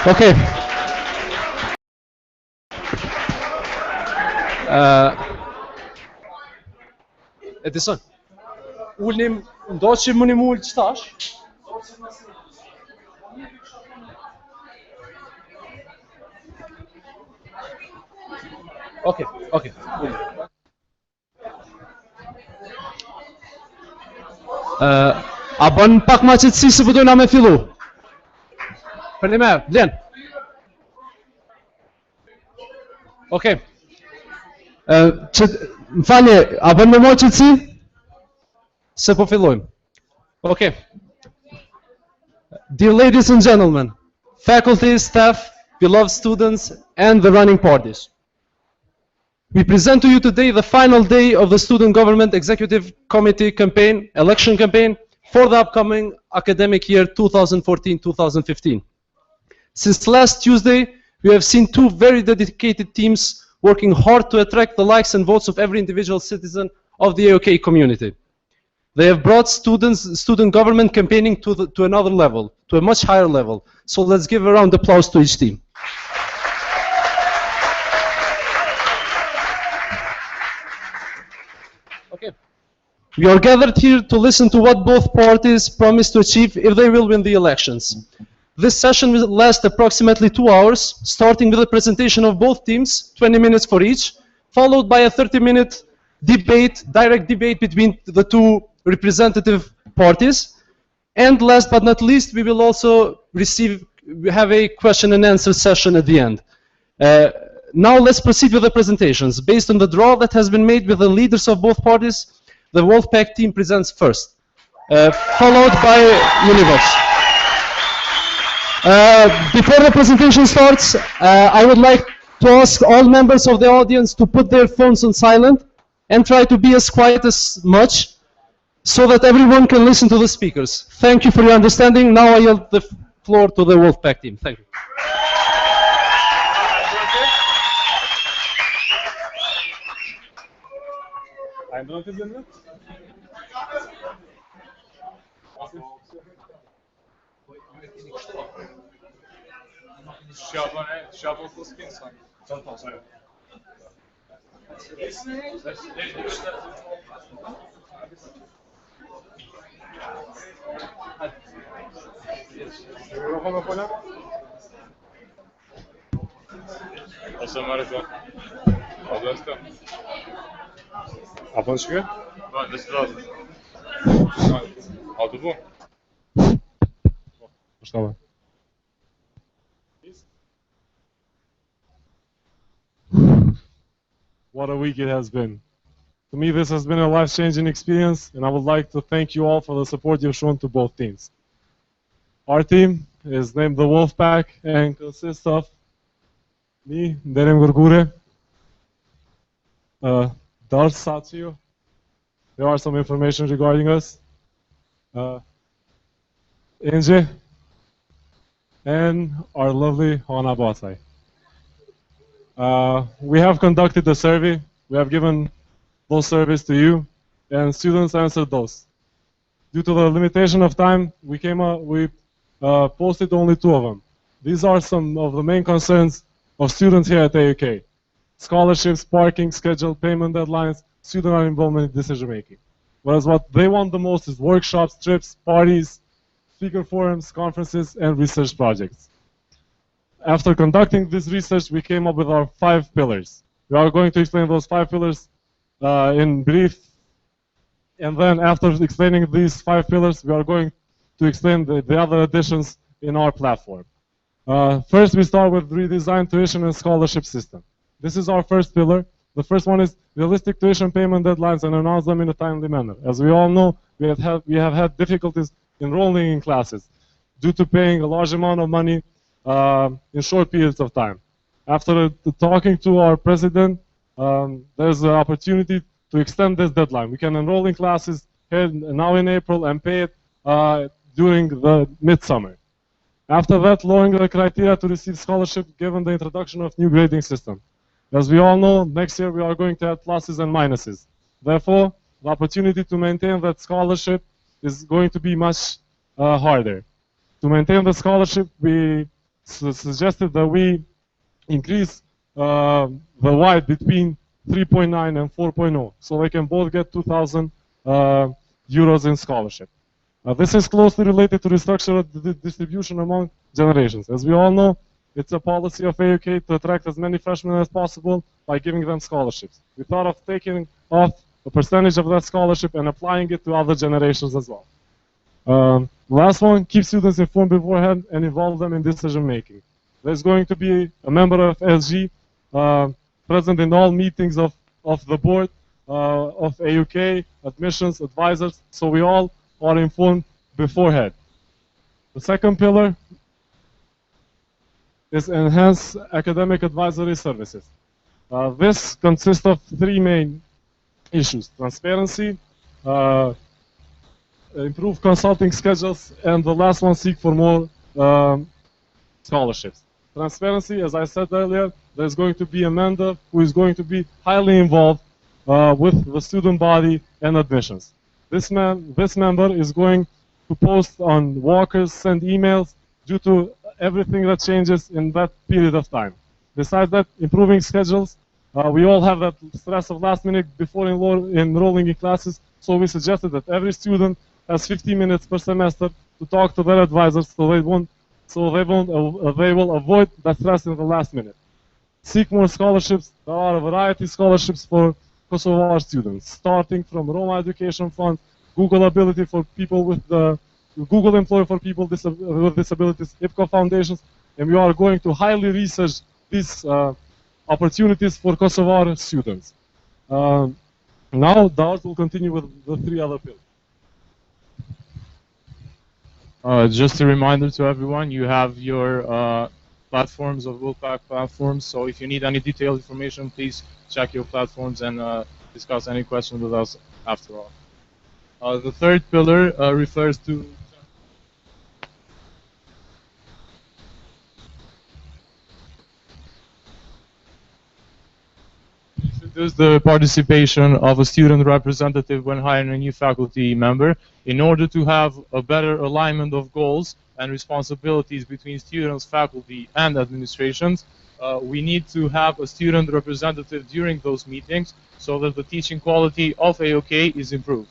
Okay. Edison. Ulnim, ndoqim më një mull qëtash. Okay, okay. A bën pak ma qëtësi se përdojna me fillu. Për një me, blen. Okay. Më falje, a bën me mo qëtësi? Se po fillojmë. Okay. Dear ladies and gentlemen, faculty, staff, beloved students, and the running parties. We present to you today the final day of the Student Government Executive Committee campaign, election campaign, for the upcoming academic year 2014-2015. Since last Tuesday, we have seen two very dedicated teams working hard to attract the likes and votes of every individual citizen of the A.U.K community. They have brought student government campaigning to another level, to a much higher level. So let's give a round of applause to each team. Okay. We are gathered here to listen to what both parties promise to achieve if they will win the elections. This session will last approximately 2 hours, starting with a presentation of both teams, 20 minutes for each, followed by a 30-minute debate, direct debate between the two representative parties. And last but not least, we will also have a question and answer session at the end. Now let's proceed with the presentations. Based on the draw that has been made with the leaders of both parties, the Wolfpack team presents first, followed by Univox. Before the presentation starts, I would like to ask all members of the audience to put their phones on silent and try to be as quiet as much so that everyone can listen to the speakers. Thank you for your understanding. Now I yield the floor to the Wolfpack team. Thank you. What a week it has been. To me, this has been a life-changing experience, and I would like to thank you all for the support you've shown to both teams. Our team is named the Wolfpack and consists of me, Derem Gurgure, Dar Satio. There are some information regarding us. Inje, and our lovely Hana Basai. We have conducted a survey. We have given those surveys to you, and students answered those. Due to the limitation of time, we posted only 2 of them. These are some of the main concerns of students here at A.U.K. Scholarships, parking, schedule, payment deadlines, student involvement in decision making. Whereas what they want the most is workshops, trips, parties, speaker forums, conferences, and research projects. After conducting this research, we came up with our 5 pillars. We are going to explain those 5 pillars in brief, and then after explaining these 5 pillars, we are going to explain the other additions in our platform. First, we start with redesigned tuition and scholarship system. This is our first pillar. The first one is realistic tuition payment deadlines and announce them in a timely manner. As we all know, we have had difficulties enrolling in classes due to paying a large amount of money in short periods of time. After talking to our president, there's an opportunity to extend this deadline. We can enroll in classes here now in April and pay it during the midsummer. After that, lowering the criteria to receive scholarship given the introduction of new grading system. As we all know, next year we are going to add pluses and minuses. Therefore, the opportunity to maintain that scholarship is going to be much harder. To maintain the scholarship, we suggested that we increase the wide between 3.9 and 4.0, so they can both get 2,000 euros in scholarship. This is closely related to the structure of the distribution among generations. As we all know, it's a policy of A.U.K to attract as many freshmen as possible by giving them scholarships. We thought of taking off a percentage of that scholarship and applying it to other generations as well. Last one, keep students informed beforehand and involve them in decision making. There's going to be a member of SG present in all meetings of the board, of A.U.K, admissions, advisors, so we all are informed beforehand. The second pillar is enhance academic advisory services. This consists of three main issues: transparency, improve consulting schedules, and the last one, seek for more scholarships. Transparency, as I said earlier, there's going to be a member who is going to be highly involved with the student body and admissions. This member is going to post on walkers, send emails due to everything that changes in that period of time. Besides that, improving schedules. We all have that stress of last minute before enrolling in classes, so we suggested that every student has 15 minutes per semester to talk to their advisors, so they will avoid that stress in the last minute. Seek more scholarships. There are a variety of scholarships for Kosovar students, starting from Roma Education Fund, Google Ability for people with the Google Employer for people with disabilities, IPCO foundations, and we are going to highly research these opportunities for Kosovar students. Now, Dart will continue with the three other pillars. Just a reminder to everyone, you have your platforms of Wolfpack platforms, so if you need any detailed information, please check your platforms and discuss any questions with us after all. The third pillar refers to introduce the participation of a student representative when hiring a new faculty member. In order to have a better alignment of goals and responsibilities between students, faculty, and administrations, we need to have a student representative during those meetings so that the teaching quality of A.U.K is improved.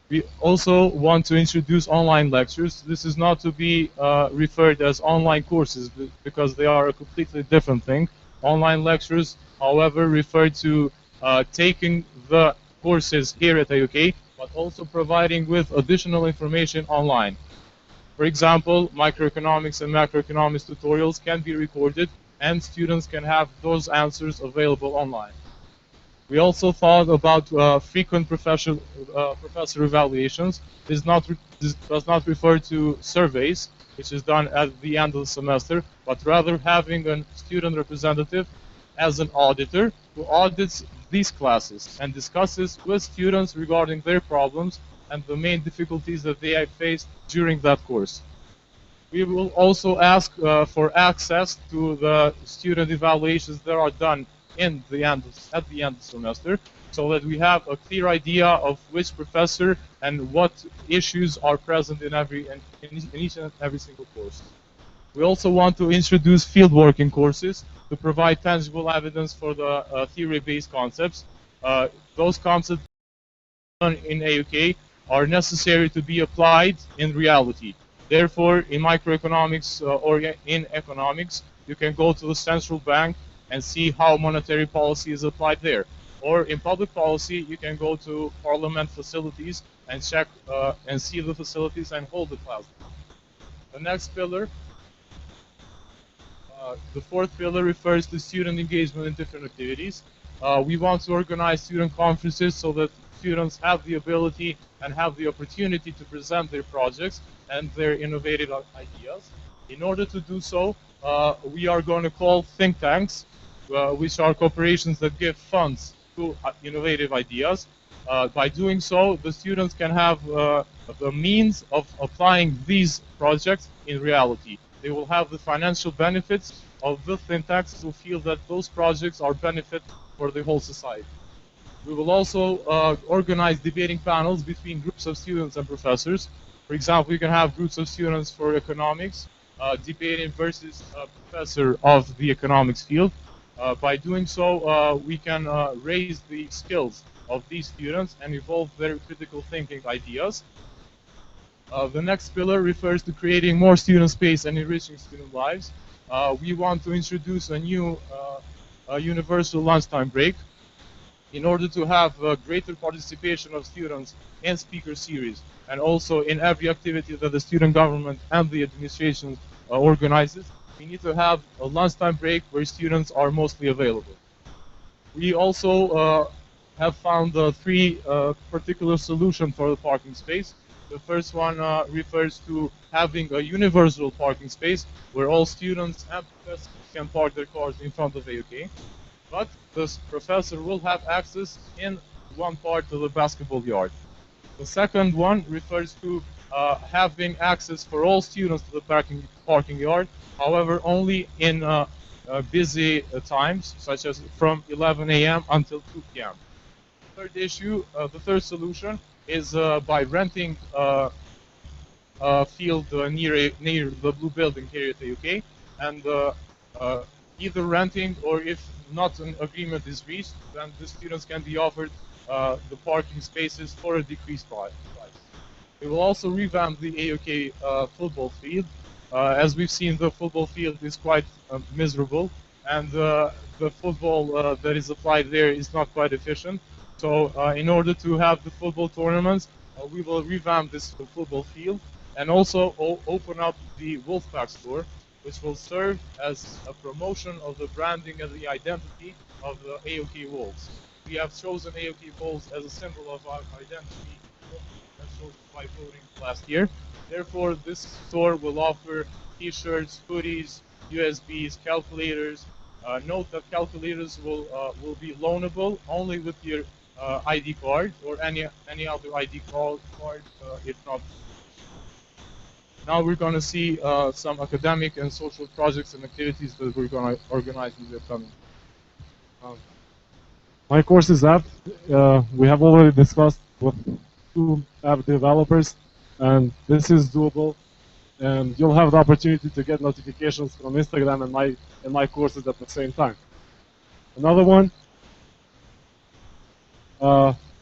We also want to introduce online lectures. This is not to be referred as online courses because they are a completely different thing. Online lectures, however, refer to taking the courses here at A.U.K, but also providing with additional information online. For example, microeconomics and macroeconomics tutorials can be recorded and students can have those answers available online. We also thought about frequent professor evaluations. This does not refer to surveys, which is done at the end of the semester, but rather having a student representative as an auditor who audits these classes and discusses with students regarding their problems and the main difficulties that they have faced during that course. We will also ask for access to the student evaluations that are done at the end of the semester, so that we have a clear idea of which professor and what issues are present in each and every single course. We also want to introduce fieldworking courses to provide tangible evidence for the theory-based concepts. Those concepts in A.U.K are necessary to be applied in reality. Therefore, in microeconomics or in economics, you can go to the central bank and see how monetary policy is applied there. Or in public policy, you can go to parliament facilities and check and see the facilities and hold the class. The next pillar, the fourth pillar, refers to student engagement in different activities. We want to organize student conferences so that students have the ability and have the opportunity to present their projects and their innovative ideas. In order to do so, we are going to call think tanks, which are corporations that give funds to innovative ideas. By doing so, the students can have the means of applying these projects in reality. They will have the financial benefits of the think tanks who feel that those projects are benefit for the whole society. We will also organize debating panels between groups of students and professors. For example, you can have groups of students for economics, debating versus a professor of the economics field. By doing so, we can raise the skills of these students and evolve their critical thinking ideas. The next pillar refers to creating more student space and enriching student lives. We want to introduce a new universal lunchtime break in order to have greater participation of students in speaker series and also in every activity that the student government and the administration organizes. We need to have a lunchtime break where students are mostly available. We also have found three particular solutions for the parking space. The first one refers to having a universal parking space where all students and professors can park their cars in front of A.U.K. But this professor will have access in one part of the basketball yard. The second one refers to having access for all students to the parking yard, however, only in busy times, such as from 11 a.m. until 2 p.m. Third issue, the third solution is by renting field near the blue building here at the UK, and uh, either renting or if not an agreement is reached, then the students can be offered the parking spaces for a decreased price. We will also revamp the A.U.K football field. As we've seen, the football field is quite miserable, and the football that is applied there is not quite efficient. So in order to have the football tournaments, we will revamp this football field and also open up the Wolfpack store, which will serve as a promotion of the branding and the identity of the A.U.K Wolves. We have chosen A.U.K Wolves as a symbol of our identity as chosen by voting last year. Therefore, this store will offer T-shirts, hoodies, USBs, calculators. Note that calculators will be loanable only with your ID card or any other ID card if not. Now we're going to see some academic and social projects and activities that we're going to organize in the upcoming. My courses app, we have already discussed with two app developers, and this is doable. And you'll have the opportunity to get notifications from Instagram and my courses at the same time. Another one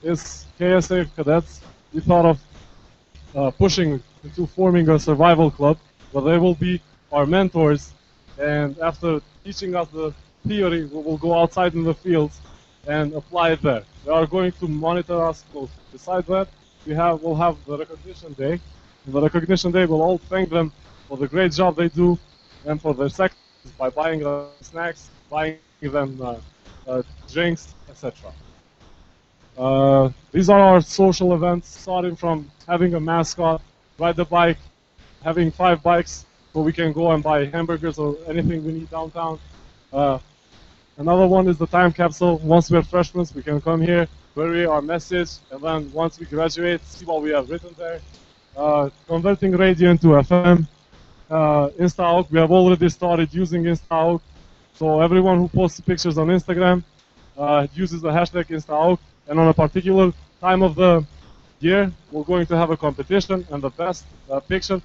is KSA cadets. We thought of pushing into forming a survival club where they will be our mentors, and after teaching us the theory, we will go outside in the fields and apply it there. They are going to monitor us closely. Besides that, we'll have the recognition day. And the recognition day will all thank them for the great job they do and for their sacrifice by buying them snacks, buying them drinks, etc. These are our social events, starting from having a mascot, ride the bike, having 5 bikes so we can go and buy hamburgers or anything we need downtown. Another one is the time capsule. Once we're freshmen, we can come here, query our message, and then once we graduate, see what we have written there. Converting radio into FM. Insta.Out, we have already started using Insta.Out. So everyone who posts pictures on Instagram uses the hashtag Insta.Out. And on a particular time of the year, we're going to have a competition, and the best picture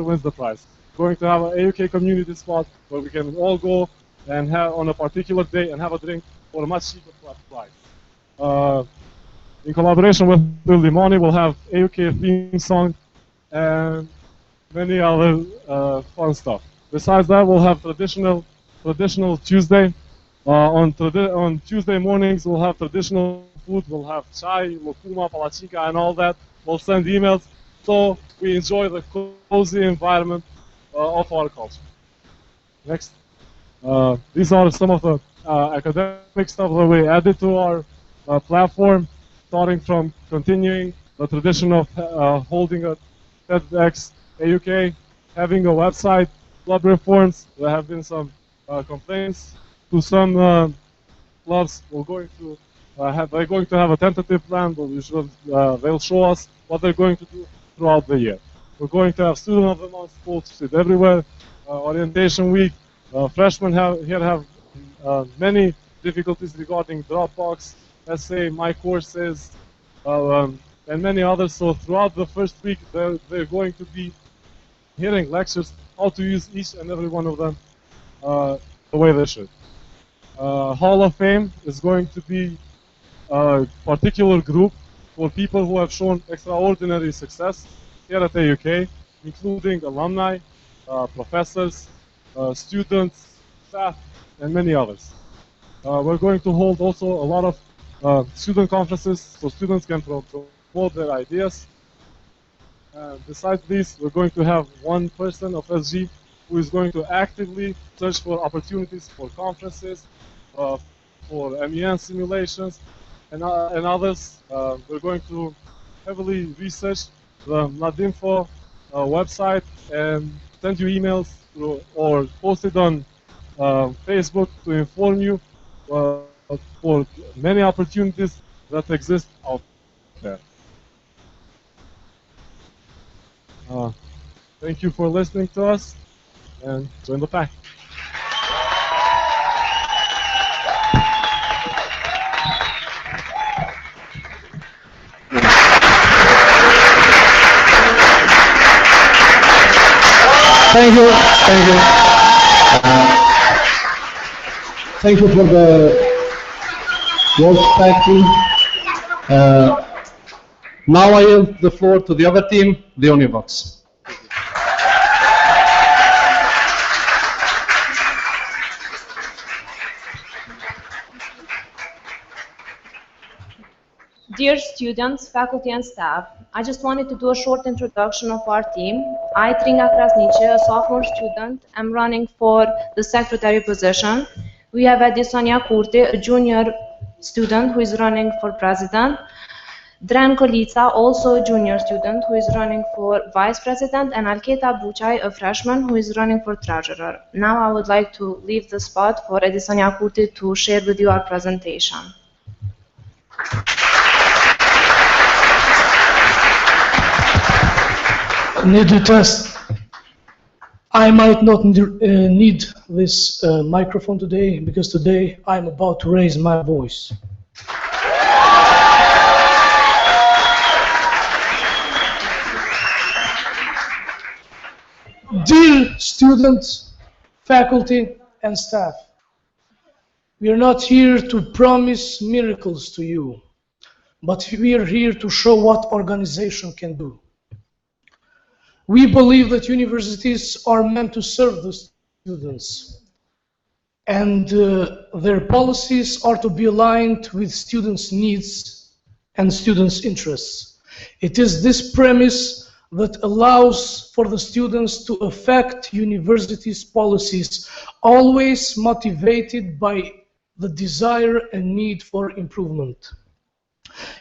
wins the prize. We're going to have an A.U.K community spot where we can all go and have on a particular day and have a drink for a much cheaper price. In collaboration with Bill Limoni, we'll have A.U.K theme song and many other fun stuff. Besides that, we'll have traditional Tuesday. On Tuesday mornings, we'll have traditional food. We'll have chai, lokuma, palacinka, and all that. We'll send emails, so we enjoy the cozy environment of our culture. Next. These are some of the academic stuff that we added to our platform, starting from continuing the tradition of holding a TEDx A.U.K, having a website, club reforms. There have been some complaints to some clubs. They're going to have a tentative plan, but they'll show us what they're going to do throughout the year. We're going to have student of the month posted everywhere, orientation week. Freshmen have many difficulties regarding Dropbox, essay, my courses, and many others. So throughout the first week, they're going to be hearing lectures how to use each and every one of them the way they should. Hall of Fame is going to be a particular group for people who have shown extraordinary success here at A.U.K, including alumni, professors, students, staff, and many others. We're going to hold also a lot of student conferences so students can promote their ideas. Besides this, we're going to have one person of SG who is going to actively search for opportunities for conferences, for MEN simulations, and others. We're going to heavily research the Nadinfo website and send you emails or post it on Facebook to inform you for many opportunities that exist out there. Thank you for listening to us, and join the pack. Thank you. Thank you. Thank you for the words packing. Now I yield the floor to the other team, the Univox. Dear students, faculty and staff, I just wanted to do a short introduction of our team. I, Tringa Krasnice, a sophomore student, am running for the secretary position. We have Edisonia Curte, a junior student who is running for president. Dran Kolica, also a junior student who is running for vice president, and Alketa Bucai, a freshman who is running for treasurer. Now I would like to leave the spot for Edisonia Curte to share with you our presentation. Need to test. I might not need this microphone today because today I'm about to raise my voice. Dear students, faculty, and staff, we are not here to promise miracles to you, but we are here to show what organization can do. We believe that universities are meant to serve the students, and their policies are to be aligned with students' needs and students' interests. It is this premise that allows for the students to affect universities' policies, always motivated by the desire and need for improvement.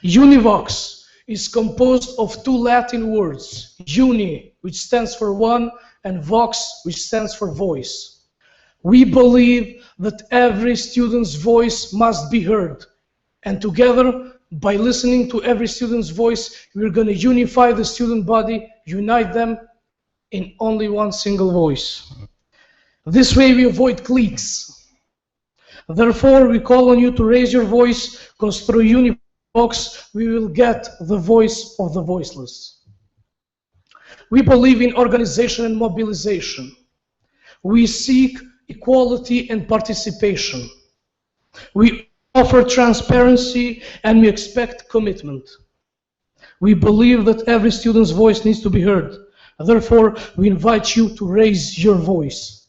Univox is composed of two Latin words, uni, which stands for one, and vox, which stands for voice. We believe that every student's voice must be heard, and together, by listening to every student's voice, we're going to unify the student body, unite them in only one single voice. This way we avoid cliques. Therefore, we call on you to raise your voice, because through Univox, we will get the voice of the voiceless. We believe in organization and mobilization. We seek equality and participation. We offer transparency and we expect commitment. We believe that every student's voice needs to be heard. Therefore, we invite you to raise your voice.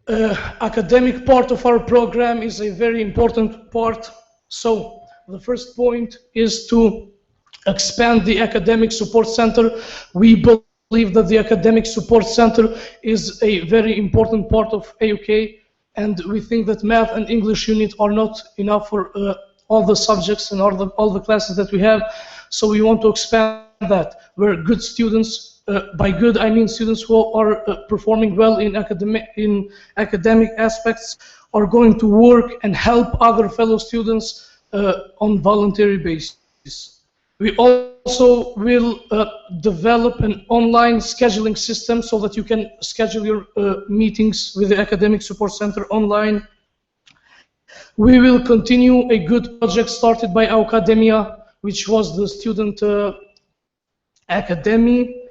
Academic part of our program is a very important part. So the first point is to expand the Academic Support Center. We believe that the Academic Support Center is a very important part of A.U.K, and we think that math and English unit are not enough for all the subjects and all the classes that we have. So we want to expand that, where good students, by good I mean students who are performing well in academic aspects, are going to work and help other fellow students on voluntary basis. We also will develop an online scheduling system so that you can schedule your meetings with the Academic Support Center online. We will continue a good project started by A.U.K, which was the student Academy.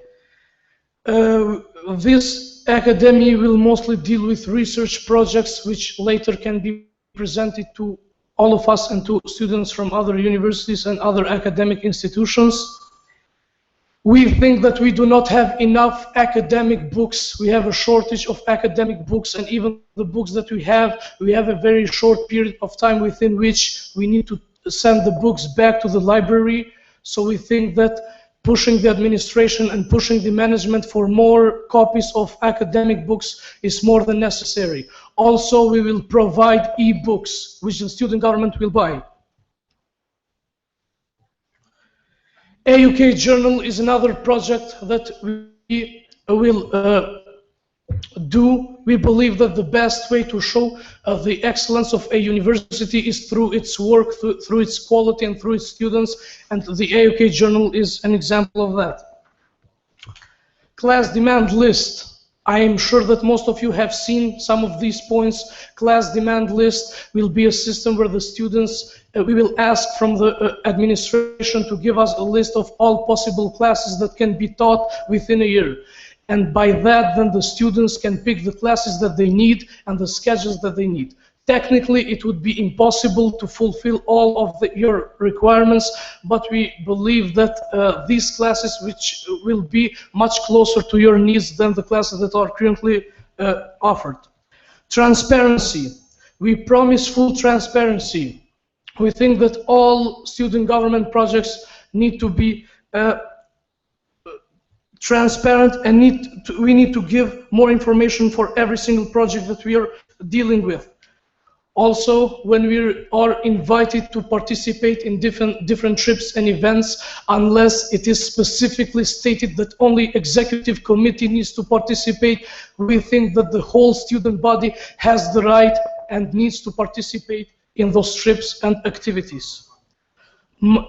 This academy will mostly deal with research projects which later can be presented to all of us and to students from other universities and other academic institutions. We think that we do not have enough academic books. We have a shortage of academic books, and even the books that we have a very short period of time within which we need to send the books back to the library. So we think that pushing the administration and pushing the management for more copies of academic books is more than necessary. Also, we will provide e-books, which the student government will buy. A.U.K journal is another project that we will do. We believe that the best way to show the excellence of a university is through its work, through its quality and through its students, and the A.U.K journal is an example of that. Class demand list. I am sure that most of you have seen some of these points. Class demand list will be a system where the students, we will ask from the administration to give us a list of all possible classes that can be taught within a year. And by that, then the students can pick the classes that they need and the schedules that they need. Technically, it would be impossible to fulfill all of your requirements, but we believe that these classes, which will be much closer to your needs than the classes that are currently offered. Transparency. We promise full transparency. We think that all student government projects need to be transparent, and we need to give more information for every single project that we are dealing with. Also, when we are invited to participate in different trips and events, unless it is specifically stated that only executive committee needs to participate, we think that the whole student body has the right and needs to participate in those trips and activities.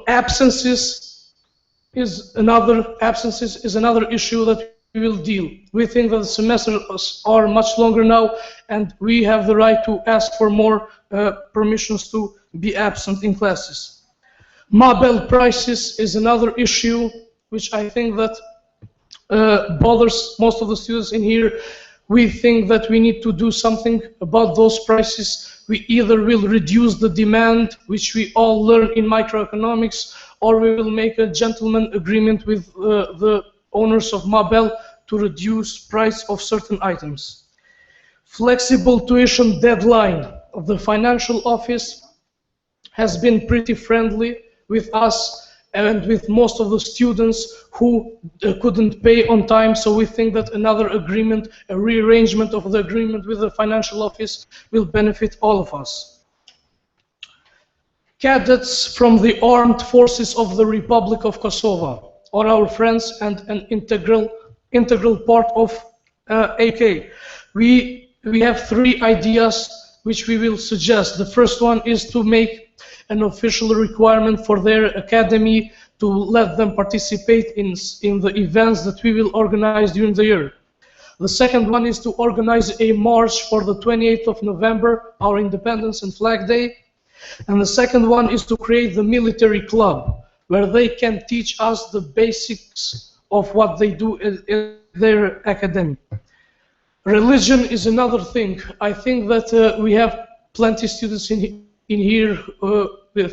Absences is another issue that we will deal. We think that the semesters are much longer now, and we have the right to ask for more permissions to be absent in classes. Mabel prices is another issue which I think that bothers most of the students in here. We think that we need to do something about those prices. We either will reduce the demand, which we all learn in microeconomics, or we will make a gentleman agreement with the owners of Mabel to reduce price of certain items. Flexible tuition deadline. The financial office has been pretty friendly with us and with most of the students who couldn't pay on time, so we think that another agreement, a rearrangement of the agreement with the financial office will benefit all of us. Cadets from the armed forces of the Republic of Kosovo are our friends and an integral part of A.U.K. We have three ideas which we will suggest. The first one is to make an official requirement for their academy to let them participate in the events that we will organize during the year. The second one is to organize a march for the 28th of November, our Independence and Flag Day. And the second one is to create the military club, where they can teach us the basics of what they do in their academy. Religion is another thing. I think that we have plenty of students in here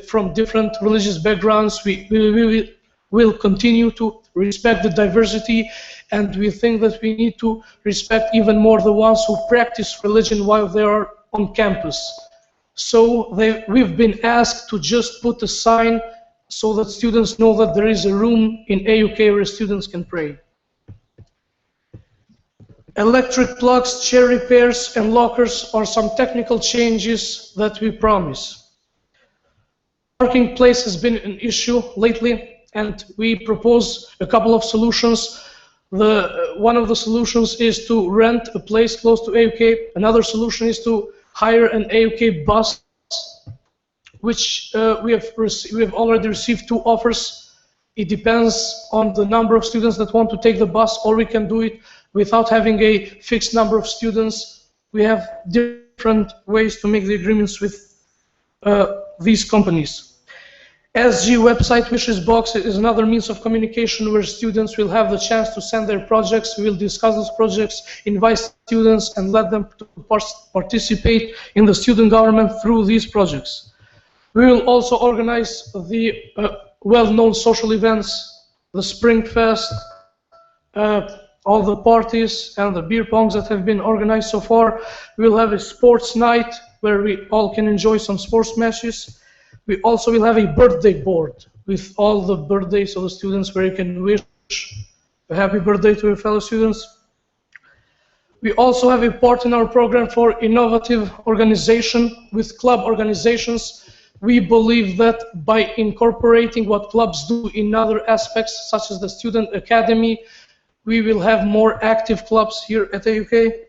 from different religious backgrounds. We will continue to respect the diversity, and we think that we need to respect even more the ones who practice religion while they are on campus. So we've been asked to just put a sign so that students know that there is a room in A.U.K where students can pray. Electric plugs, chair repairs, and lockers are some technical changes that we promise. Parking place has been an issue lately, and we propose a couple of solutions. One of the solutions is to rent a place close to A.U.K. Another solution is to hire an A.U.K bus, which we have already received 2 offers. It depends on the number of students that want to take the bus, or we can do it without having a fixed number of students. We have different ways to make the agreements with these companies. SG website wishes box is another means of communication where students will have the chance to send their projects. We will discuss those projects, invite students, and let them to participate in the student government through these projects. We will also organize the well-known social events, the Spring Fest, all the parties and the beer pongs that have been organized so far. We will have a sports night where we all can enjoy some sports matches. We also will have a birthday board with all the birthdays of the students where you can wish a happy birthday to your fellow students. We also have a part in our program for innovative organization with club organizations. We believe that by incorporating what clubs do in other aspects, such as the student academy, we will have more active clubs here at A.U.K.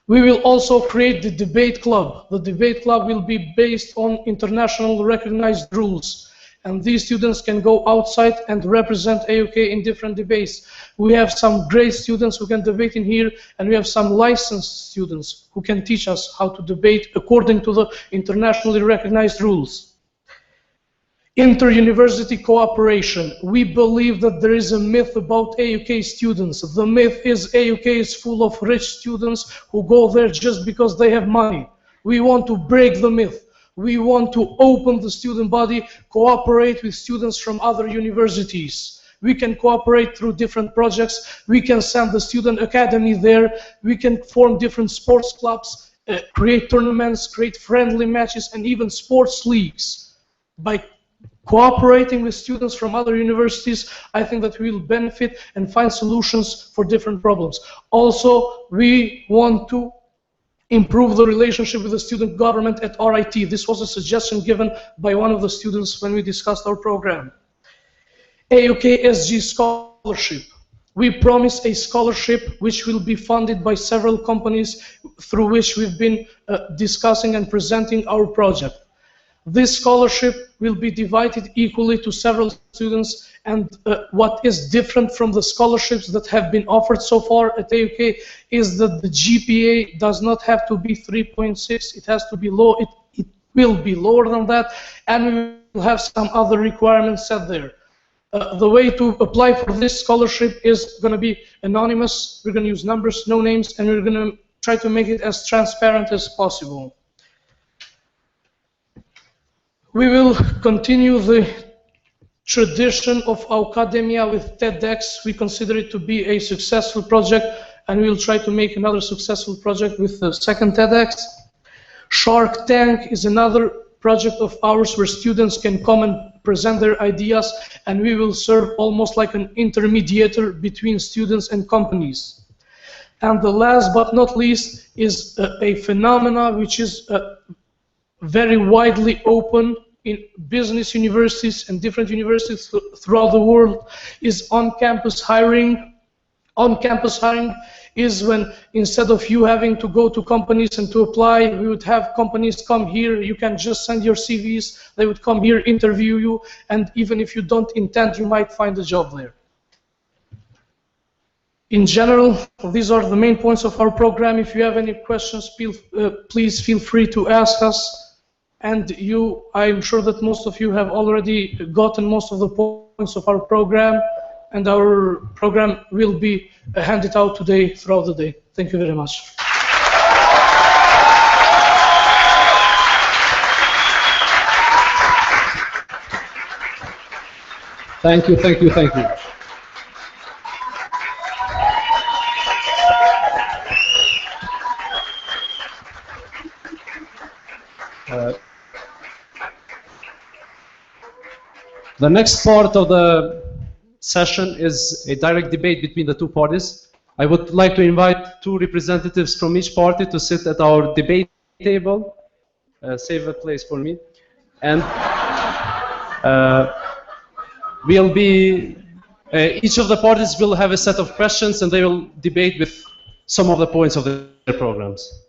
We will also create the debate club. The debate club will be based on international recognized rules, and these students can go outside and represent A.U.K in different debates. We have some great students who can debate in here, and we have some licensed students who can teach us how to debate according to the internationally recognized rules. Inter-university cooperation. We believe that there is a myth about A.U.K students. The myth is A.U.K is full of rich students who go there just because they have money. We want to break the myth. We want to open the student body, cooperate with students from other universities. We can cooperate through different projects. We can send the student academy there. We can form different sports clubs, create tournaments, create friendly matches, and even sports leagues. By cooperating with students from other universities, I think that we will benefit and find solutions for different problems. Also, we want to improve the relationship with the student government at RIT. This was a suggestion given by one of the students when we discussed our program. A.U.K SG scholarship. We promise a scholarship which will be funded by several companies through which we've been discussing and presenting our project. This scholarship will be divided equally to several students, and what is different from the scholarships that have been offered so far at A.U.K is that the GPA does not have to be 3.6, it has to be low, it will be lower than that, and we will have some other requirements set there. The way to apply for this scholarship is going to be anonymous. We're going to use numbers, no names, and we're going to try to make it as transparent as possible. We will continue the tradition of academia with TEDx. We consider it to be a successful project, and we will try to make another successful project with the second TEDx. Shark Tank is another project of ours where students can come and present their ideas, and we will serve almost like an intermediator between students and companies. And the last but not least is a phenomena which is very widely open in business universities and different universities throughout the world, is on-campus hiring. On-campus hiring is when instead of you having to go to companies and to apply, we would have companies come here. You can just send your CVs, they would come here, interview you, and even if you don't intend, you might find a job there. In general, these are the main points of our program. If you have any questions, please feel free to ask us. And I'm sure that most of you have already gotten most of the points of our program, and our program will be handed out today throughout the day. Thank you very much. Thank you, thank you, thank you. The next part of the session is a direct debate between the two parties. I would like to invite two representatives from each party to sit at our debate table. Save a place for me. And each of the parties will have a set of questions, and they will debate with some of the points of their programs.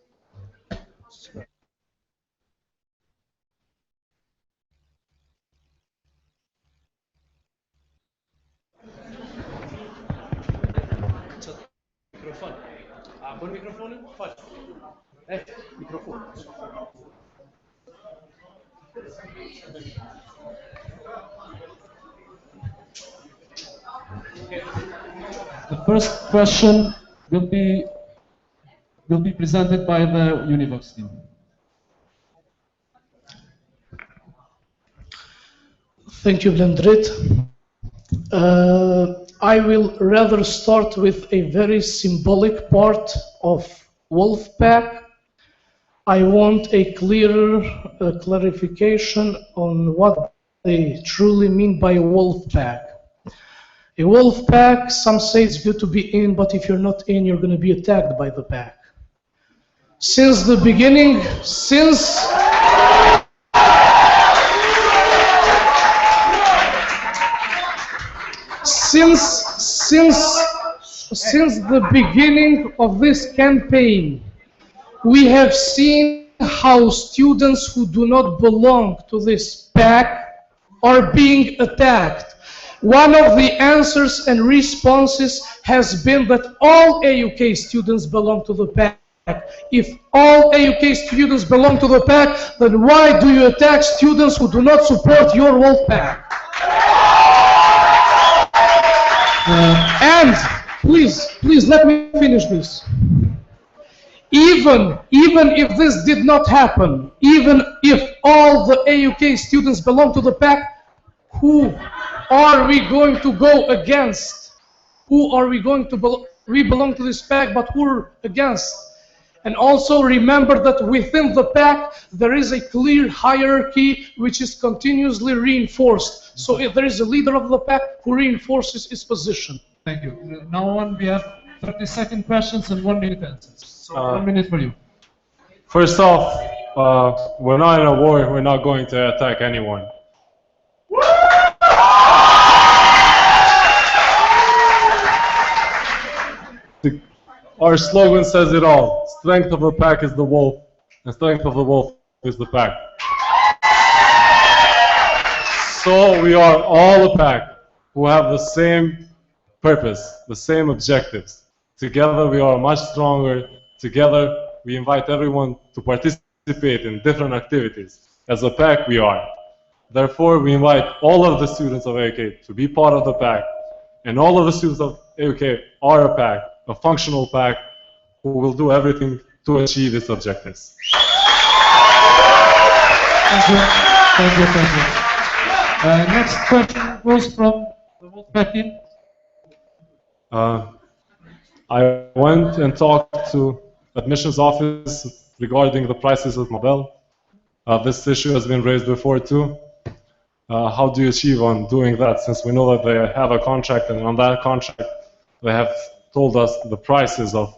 Pon microfonen? Faz. Microfone. The first question will be presented by the Univox team. Thank you, Blendrit. I will rather start with a very symbolic part of Wolfpack. I want a clearer clarification on what they truly mean by Wolfpack. A Wolfpack, some say it's good to be in, but if you're not in, you're going to be attacked by the pack. Since the beginning, since the beginning of this campaign, we have seen how students who do not belong to this pack are being attacked. One of the answers and responses has been that all A.U.K students belong to the pack. If all A.U.K students belong to the pack, then why do you attack students who do not support your wolf pack? And please let me finish this. Even if this did not happen, even if all the A.U.K students belong to the pack, who are we going to go against? Who are we going to we belong to this pack, but who are against? And also remember that within the pack there is a clear hierarchy which is continuously reinforced. So if there is a leader of the pack who reinforces his position. Thank you. Now on, we have 30-second questions and 1 minute answers. So 1 minute for you. First off, we're not in a war. We're not going to attack anyone. Our slogan says it all. Strength of the pack is the wolf, and strength of the wolf is the pack. So we are all a pack who have the same purpose, the same objectives. Together we are much stronger. Together we invite everyone to participate in different activities. As a pack we are. Therefore we invite all of the students of A.U.K to be part of the pack. And all of the students of A.U.K are a pack, a functional pack, who will do everything to achieve its objectives. Thank you. Thank you. Thank you. Next question goes from the Wolfpack team. I went and talked to admissions office regarding the prices of Mobile. This issue has been raised before too. How do you achieve on doing that, since we know that they have a contract, and on that contract they have told us the prices of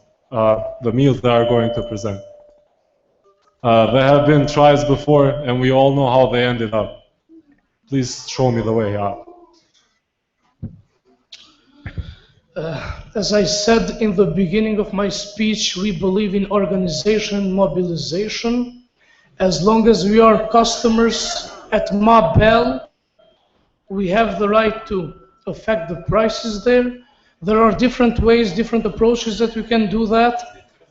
the meals they are going to present. There have been tries before, and we all know how they ended up. Please show me the way out. As I said in the beginning of my speech, we believe in organization and mobilization. As long as we are customers at Mabel, we have the right to affect the prices there. There are different ways, different approaches that we can do that.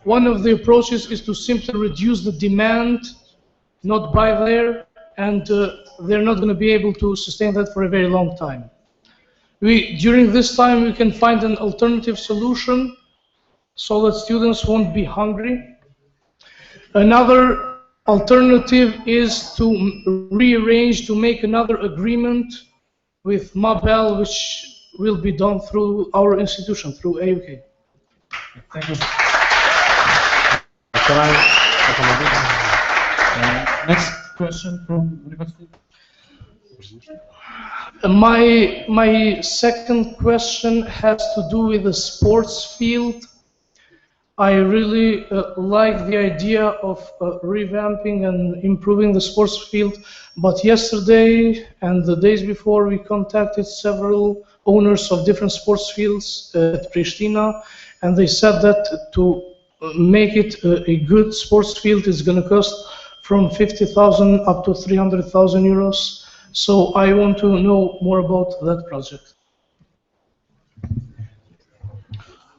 One of the approaches is to simply reduce the demand, not buy there, and they're not going to be able to sustain that for a very long time. During this time, we can find an alternative solution so that students won't be hungry. Another alternative is to rearrange, to make another agreement with Mabel, which will be done through our institution, through A.U.K. Thank you. Next question from University. My second question has to do with the sports field. I really like the idea of revamping and improving the sports field, but yesterday and the days before we contacted several owners of different sports fields at Pristina, and they said that to make it a good sports field is going to cost from 50,000 up to 300,000 euros. So I want to know more about that project.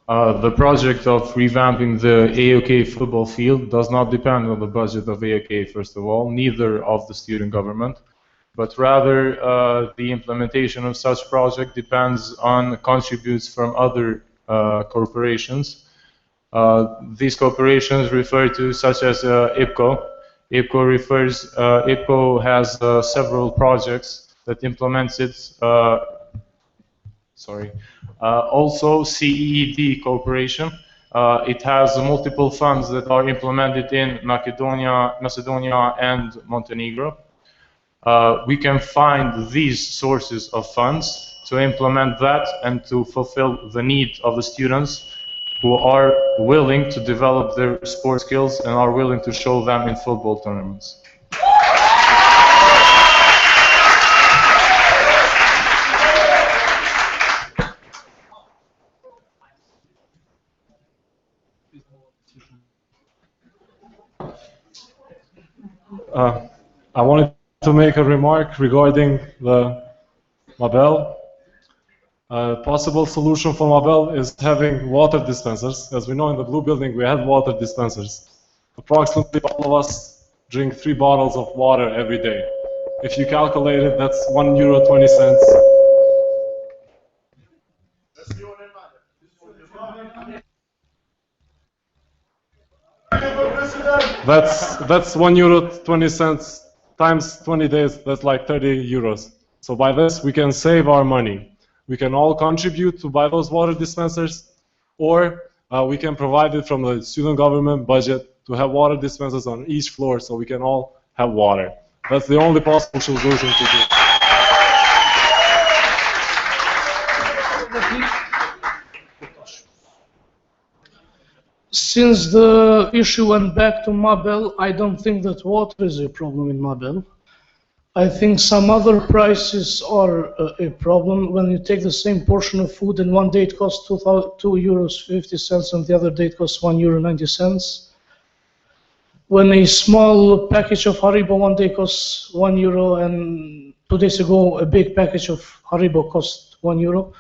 The project of revamping the A.U.K football field does not depend on the budget of A.U.K, first of all, neither of the student government. but rather the implementation of such project depends on contributes from other corporations. These corporations refer to such as IPCO. IPCO has several projects that implements it. Also CEED Corporation. It has multiple funds that are implemented in Macedonia and Montenegro. We can find these sources of funds to implement that and to fulfill the need of the students who are willing to develop their sport skills and are willing to show them in football tournaments. I wanted to make a remark regarding the Mabel. A possible solution for Mabel is having water dispensers. As we know, in the blue building we had water dispensers. Approximately all of us drink 3 bottles of water every day. If you calculate it, that's €1.20. That's €1.20 times 20 days. That's like €30. So by this we can save our money. We can all contribute to buy those water dispensers, or we can provide it from the student government budget to have water dispensers on each floor so we can all have water. That's the only possible solution to do. Since the issue went back to Mabel, I don't think that water is a problem in Mabel. I think some other prices are a problem. When you take the same portion of food and one day it costs €2.50 and the other day it costs €1.90. When a small package of Haribo one day costs €1 and 2 days ago a big package of Haribo cost €1.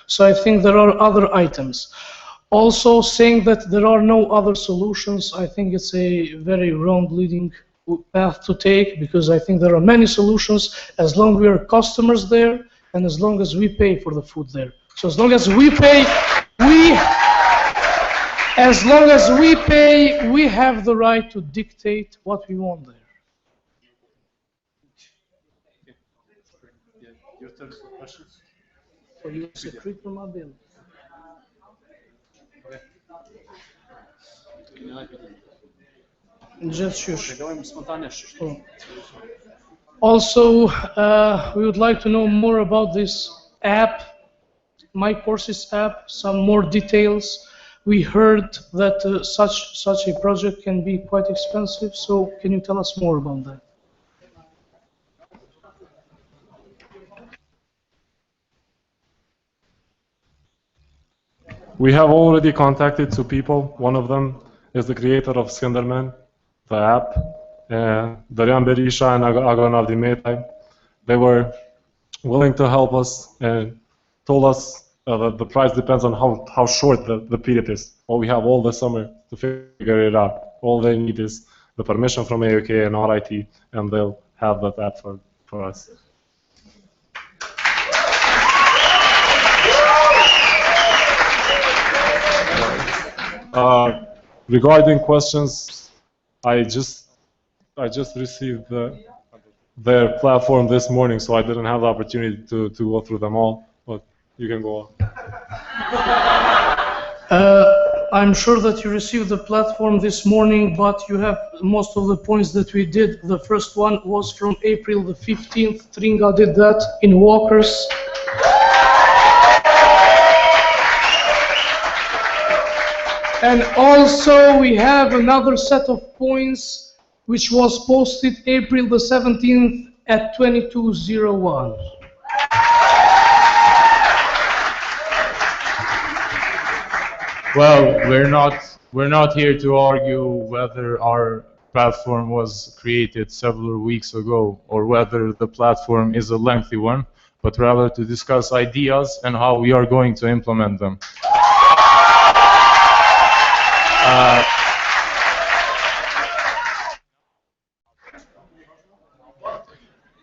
So I think there are other items. Also, saying that there are no other solutions, I think it's a very wrong leading path to take, because I think there are many solutions as long as we are customers there and as long as we pay for the food there. So as long as we pay, we have the right to dictate what we want there. Your third question? So you secret from our bill. Just shush. Also, we would like to know more about this app, My Courses app, some more details. We heard that such a project can be quite expensive, so can you tell us more about that? We have already contacted 2 people. One of them is the creator of Slenderman, the app, Darian Berisha and Agon Avdimetai. They were willing to help us and told us that the price depends on how short the period is. Well, we have all the summer to figure it out. All they need is the permission from A.U.K and RIT, and they'll have that app for us. Regarding questions, I just received their platform this morning, so I didn't have the opportunity to go through them all. But you can go on. I'm sure that you received the platform this morning, but you have most of the points that we did. The first one was from April the 15th. Tringa did that in Walkers. And also we have another set of points which was posted April the 17th at 22:01. Well, we're not here to argue whether our platform was created several weeks ago or whether the platform is a lengthy one, but rather to discuss ideas and how we are going to implement them.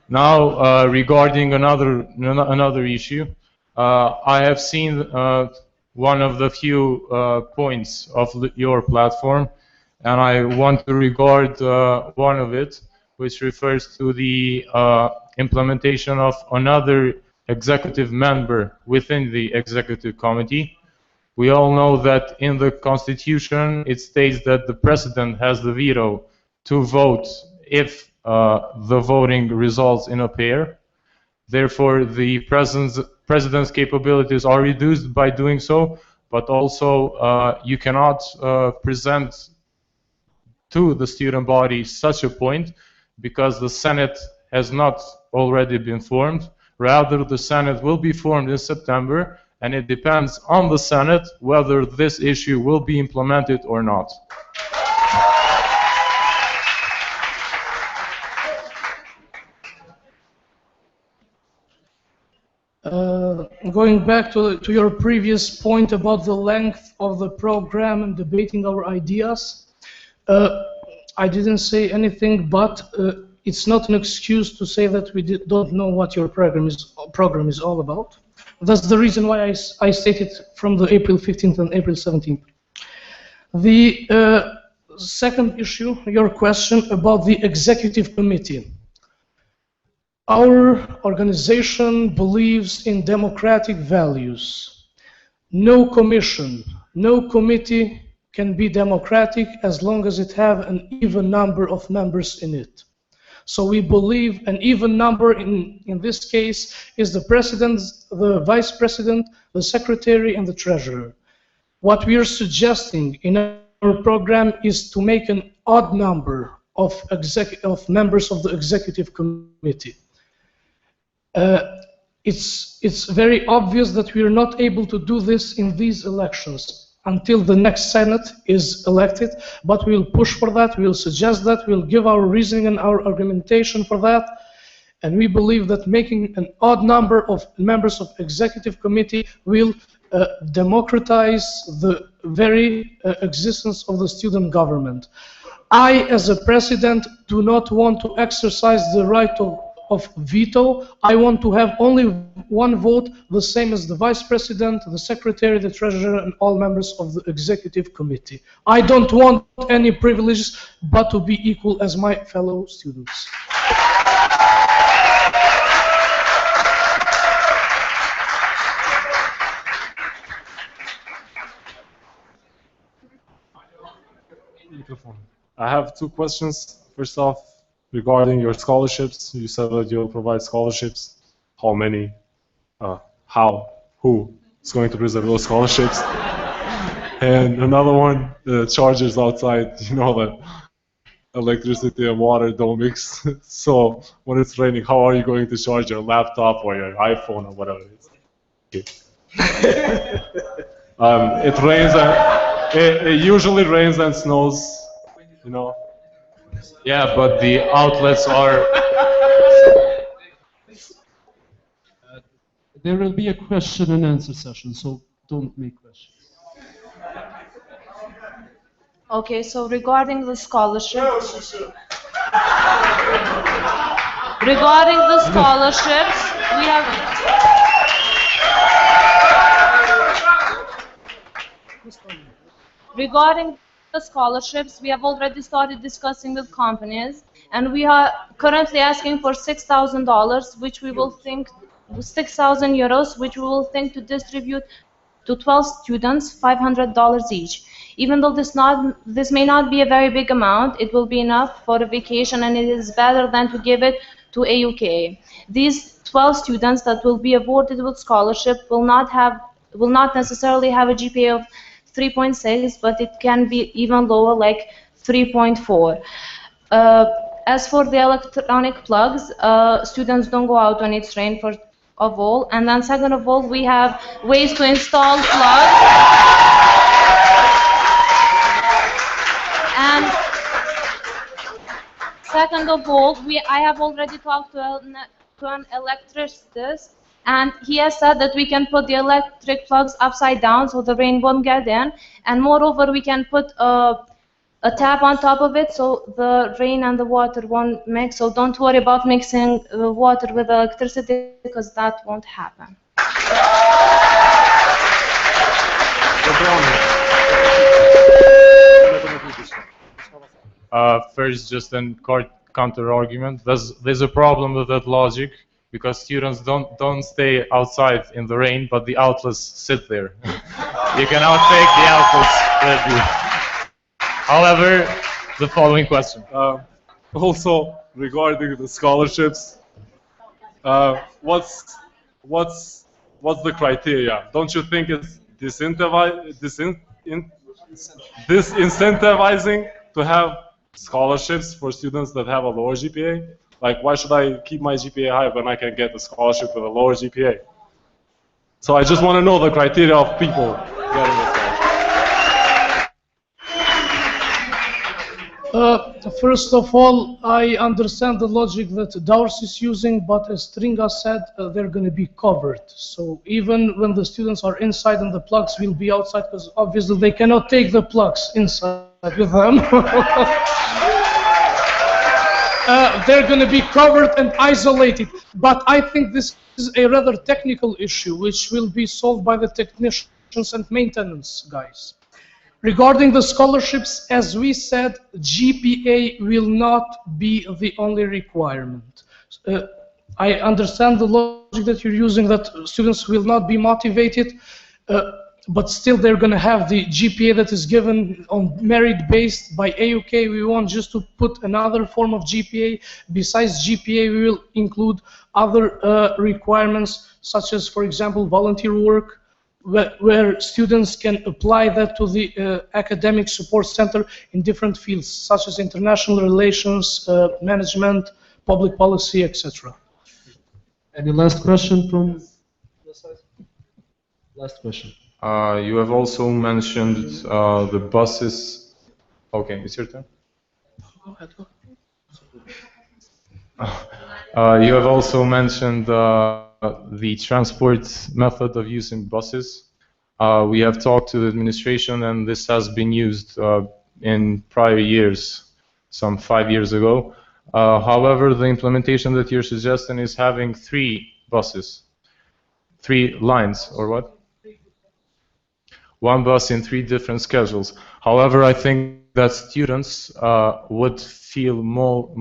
Now, regarding another issue, I have seen one of the few points of your platform, and I want to regard one of it, which refers to the implementation of another executive member within the executive committee. We all know that in the Constitution it states that the President has the veto to vote if the voting results in a pair. Therefore, the President's capabilities are reduced by doing so, but also you cannot present to the student body such a point because the Senate has not already been formed. Rather, the Senate will be formed in September, and it depends on the Senate whether this issue will be implemented or not. Going back to your previous point about the length of the program and debating our ideas, I didn't say anything, but it's not an excuse to say that we don't know what your program is all about. That's the reason why I stated from the April 15th and April 17th. The second issue, your question about the executive committee. Our organization believes in democratic values. No commission, no committee can be democratic as long as it has an even number of members in it. So we believe an even number in this case is the president, the vice president, the secretary, and the treasurer. What we are suggesting in our program is to make an odd number of members of the executive committee. It's very obvious that we are not able to do this in these elections until the next Senate is elected, but we'll push for that, we'll suggest that, we'll give our reasoning and our argumentation for that, and we believe that making an odd number of members of executive committee will democratize the very existence of the student government. I, as a president, do not want to exercise the right of veto. I want to have only one vote, the same as the vice president, the secretary, the treasurer, and all members of the executive committee. I don't want any privileges, but to be equal as my fellow students. I have two questions. First off, regarding your scholarships, you said that you'll provide scholarships. How many? How? Who is going to present those scholarships? And another one, the chargers outside, you know that electricity and water don't mix. So when it's raining, how are you going to charge your laptop or your iPhone or whatever it is? Okay. It rains and it usually rains and snows, you know. Yeah, but the outlets are... There will be a question and answer session, so don't make questions. Okay, so regarding the scholarships, we have... Regarding the scholarships, we have already started discussing with companies, and we are currently asking for $6,000, which we will think 6,000 euros, which we will think to distribute to 12 students, $500 each. Even though this may not be a very big amount, it will be enough for a vacation, and it is better than to give it to A.U.K. These 12 students that will be awarded with scholarship will not necessarily have a GPA of 3.6, but it can be even lower, like 3.4. As for the electronic plugs, students don't go out when it's rain, first of all, and then second of all, we have ways to install plugs. And second of all, I have already talked to an electricist, and he has said that we can put the electric plugs upside down so the rain won't get in, and moreover, we can put a a tap on top of it, so the rain and the water won't mix. So don't worry about mixing water with electricity, because that won't happen. First, just a counter argument. There's a problem with that logic because students don't stay outside in the rain, but the outlets sit there. You cannot take the outlets with you. However, the following question. Also, regarding the scholarships, what's the criteria? Don't you think it's disincentivizing to have scholarships for students that have a lower GPA? Like, why should I keep my GPA high when I can get a scholarship with a lower GPA? So I just want to know the criteria of people getting a scholarship. First of all, I understand the logic that Darcy is using, but as Tringa said, they're going to be covered. So even when the students are inside and the plugs will be outside, because obviously they cannot take the plugs inside with them. They're going to be covered and isolated. But I think this is a rather technical issue, which will be solved by the technicians and maintenance guys. Regarding the scholarships, as we said, GPA will not be the only requirement. I understand the logic that you're using, that students will not be motivated, but still they're going to have the GPA that is given on merit-based by A.U.K. We want just to put another form of GPA. Besides GPA, we will include other requirements, such as, for example, volunteer work, where students can apply that to the academic support center in different fields, such as international relations, management, public policy, etc. Any last question from the side? Last question. You have also mentioned the buses. Okay, it's your turn. Go ahead. You have also mentioned the transport method of using buses. We have talked to the administration, and this has been used in prior years, some 5 years ago. However, the implementation that you're suggesting is having 3 buses, 3 lines, or what? 1 bus in 3 different schedules. However, I think that students would feel more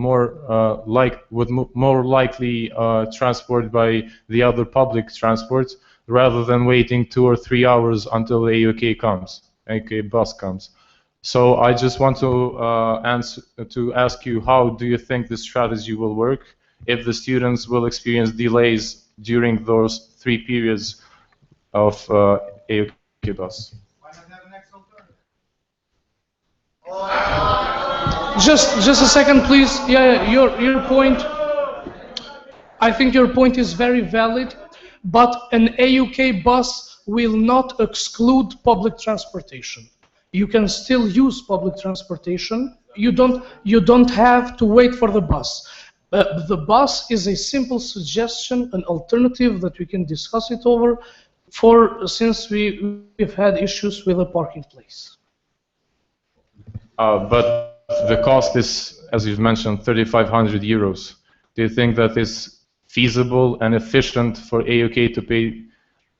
likely transport by the other public transport rather than waiting 2 or 3 hours until A.U.K. comes, A.U.K. bus comes. So I just want to ask you, how do you think this strategy will work if the students will experience delays during those 3 periods of A.U.K. bus? Just a second, please. Yeah, your point. I think your point is very valid, but an A.U.K. bus will not exclude public transportation. You can still use public transportation. You don't have to wait for the bus. The bus is a simple suggestion, an alternative that we can discuss it over, since we've had issues with the parking place. But the cost is, as you've mentioned, 3,500 euros. Do you think that is feasible and efficient for A.U.K. to pay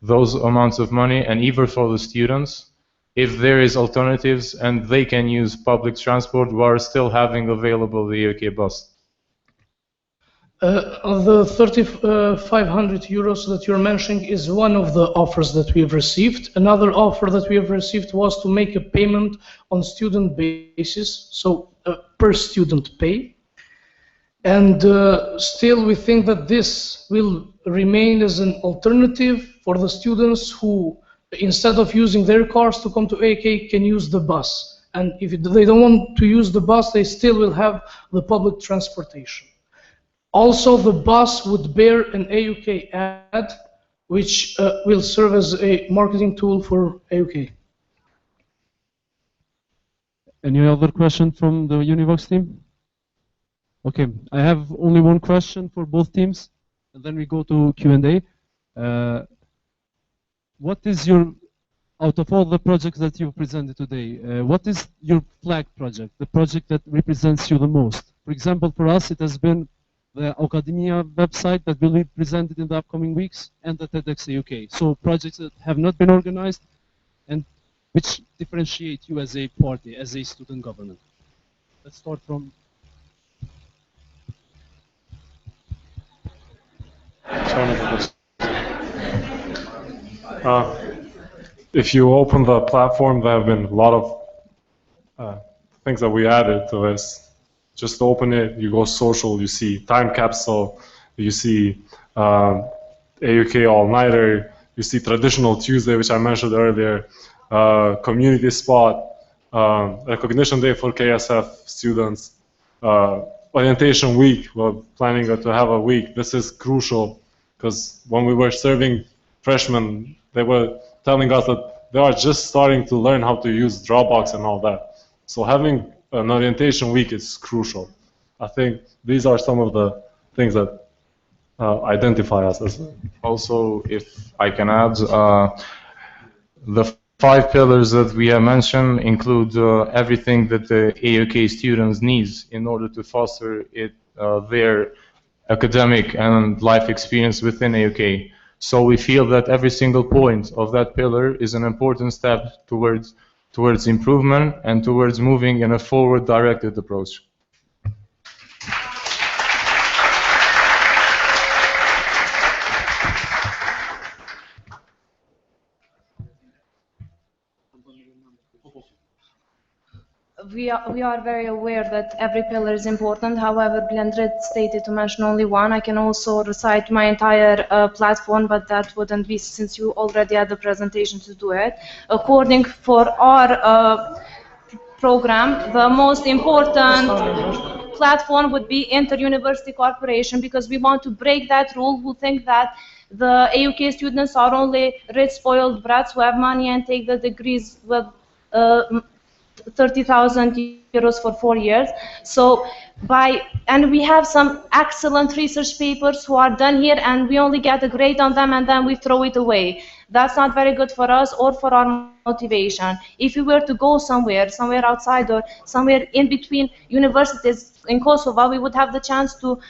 those amounts of money, and even for the students, if there is alternatives and they can use public transport while still having available the A.U.K. bus? The 3,500 euros that you're mentioning is one of the offers that we've received. Another offer that we have received was to make a payment on student basis, so per student pay. And still we think that this will remain as an alternative for the students who, instead of using their cars to come to A.U.K., can use the bus. And if they don't want to use the bus, they still will have the public transportation. Also, the bus would bear an A.U.K. ad, which will serve as a marketing tool for A.U.K. Any other question from the Univox team? Okay, I have only one question for both teams, and then we go to Q&A. What is your out of all the projects that you presented today, what is your flag project, the project that represents you the most? For example, for us, it has been the Academia website that will be presented in the upcoming weeks and the TEDx A.U.K. So projects that have not been organized and which differentiate you as a party, as a student government. Let's start from... If you open the platform, there have been a lot of things that we added to this. Just open it, you go social, you see time capsule, you see A.U.K all-nighter, you see traditional Tuesday, which I mentioned earlier, community spot, recognition day for KSF students, orientation week. We're planning to have a week. This is crucial because when we were serving freshmen, they were telling us that they are just starting to learn how to use Dropbox and all that. So having an orientation week is crucial. I think these are some of the things that identify us as. Also, if I can add, the 5 pillars that we have mentioned include everything that the A.U.K students needs in order to foster their academic and life experience within A.U.K. So we feel that every single point of that pillar is an important step towards improvement and towards moving in a forward-directed approach. We are very aware that every pillar is important. However, Blendred stated to mention only one. I can also recite my entire platform, but that wouldn't be, since you already had the presentation to do it. According for our program, the most important platform would be inter-university cooperation, because we want to break that rule who think that the A.U.K students are only rich, spoiled brats who have money and take the degrees with 30,000 euros for 4 years. So and we have some excellent research papers who are done here, and we only get a grade on them and then we throw it away. That's not very good for us or for our motivation. If we were to go somewhere outside or somewhere in between universities in Kosovo, we would have the chance to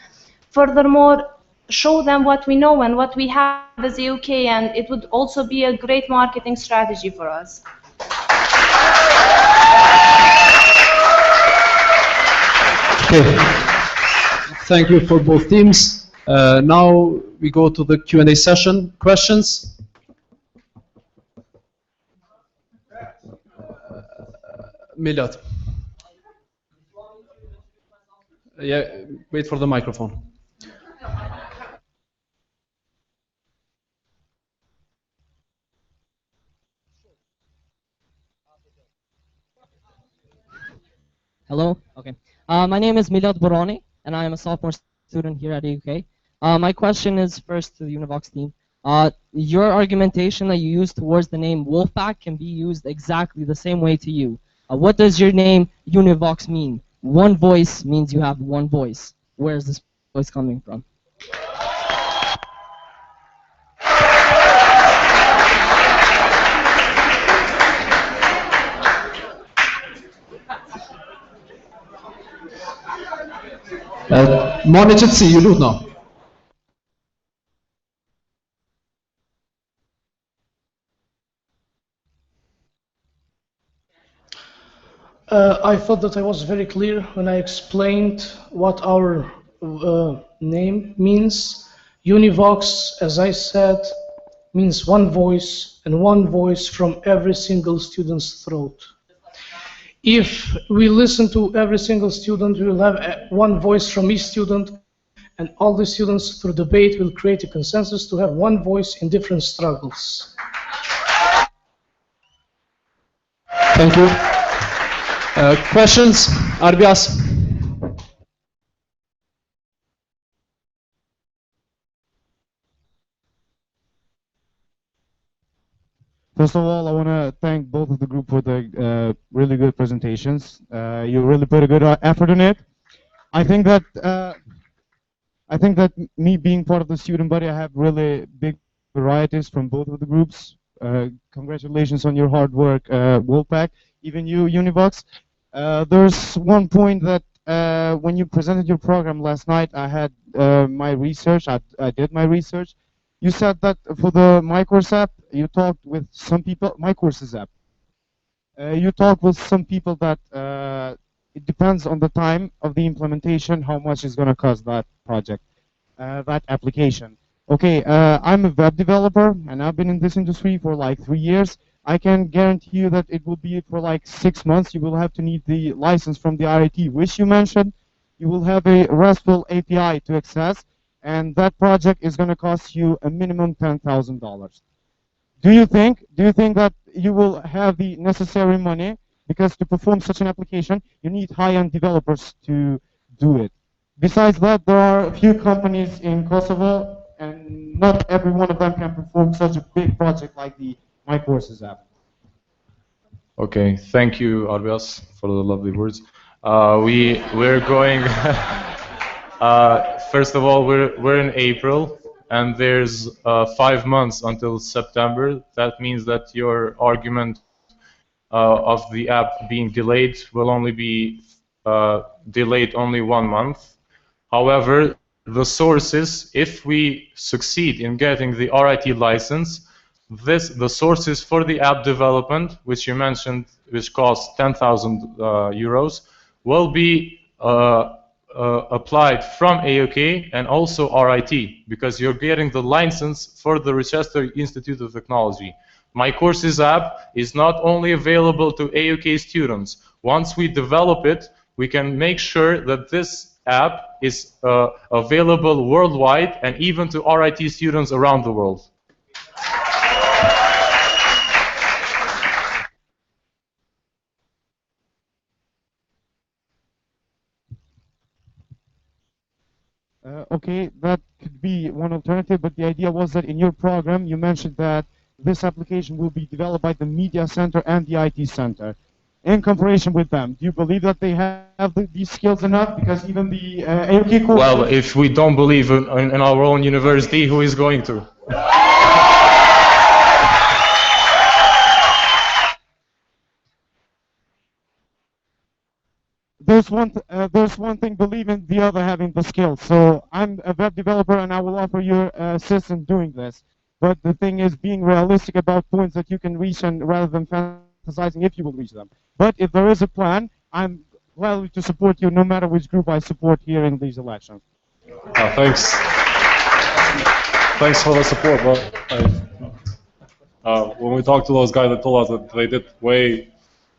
furthermore show them what we know and what we have as the UK, and it would also be a great marketing strategy for us. Okay. Thank you for both teams. Now we go to the Q&A session. Questions? Milad. Yeah, wait for the microphone. Hello. Okay. My name is Milad Borani, and I am a sophomore student here at A.U.K. My question is first to the Univox team. Your argumentation that you use towards the name Wolfpack can be used exactly the same way to you. What does your name Univox mean? One voice means you have one voice. Where is this voice coming from? Monetitsi, you do know. I thought that I was very clear when I explained what our name means. Univox, as I said, means one voice, and one voice from every single student's throat. If we listen to every single student, we will have one voice from each student, and all the students through debate will create a consensus to have one voice in different struggles. Thank you. Questions? Arbias? First of all, I want to thank both of the group for the really good presentations. You really put a good effort in it. I think that me being part of the student body, I have really big varieties from both of the groups. congratulations on your hard work, Wolfpack. Even you, Univox. There's one point that when you presented your program last night, I had my research. I did my research. You said that for the My Course app, you talked with some people. My Courses app. You talked with some people that it depends on the time of the implementation, how much is going to cost that project, that application. Okay, I'm a web developer, and I've been in this industry for like 3 years. I can guarantee you that it will be for like 6 months. You will have to need the license from the RIT, which you mentioned. You will have a RESTful API to access, and that project is going to cost you a minimum $10,000. Do you think that you will have the necessary money? Because to perform such an application, you need high-end developers to do it. Besides that, there are a few companies in Kosovo, and not every one of them can perform such a big project like the My Courses app. Okay, thank you, Arvias, for the lovely words. We're going. First of all, we're in April, and there's 5 months until September. That means that your argument of the app being delayed will only be delayed only 1 month. However, the sources, if we succeed in getting the RIT license, the sources for the app development, which you mentioned, which costs 10,000 euros, will be applied from A.U.K and also RIT, because you're getting the license for the Rochester Institute of Technology. My Courses app is not only available to A.U.K students. Once we develop it, we can make sure that this app is available worldwide and even to RIT students around the world. Okay, that could be one alternative, but the idea was that in your program you mentioned that this application will be developed by the Media Center and the IT Center. In comparison with them, do you believe that they have these skills enough? Because even the A.U.K courses... Well, if we don't believe in our own university, who is going to? There's one thing believing, the other having the skills. So I'm a web developer and I will offer you assistance doing this. But the thing is being realistic about points that you can reach, and rather than fantasizing if you will reach them. But if there is a plan, I'm gladly to support you no matter which group I support here in these elections. Thanks. Thanks for the support, but when we talked to those guys, they told us that they did way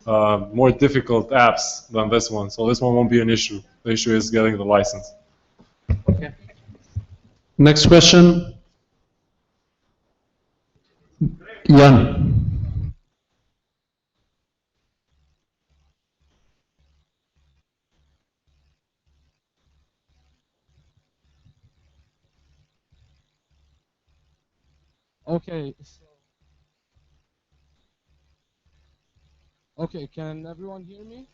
more difficult apps than this one, so this one won't be an issue. The issue is getting the license. Okay. Next question. Yeah. Okay. Okay, can everyone hear me?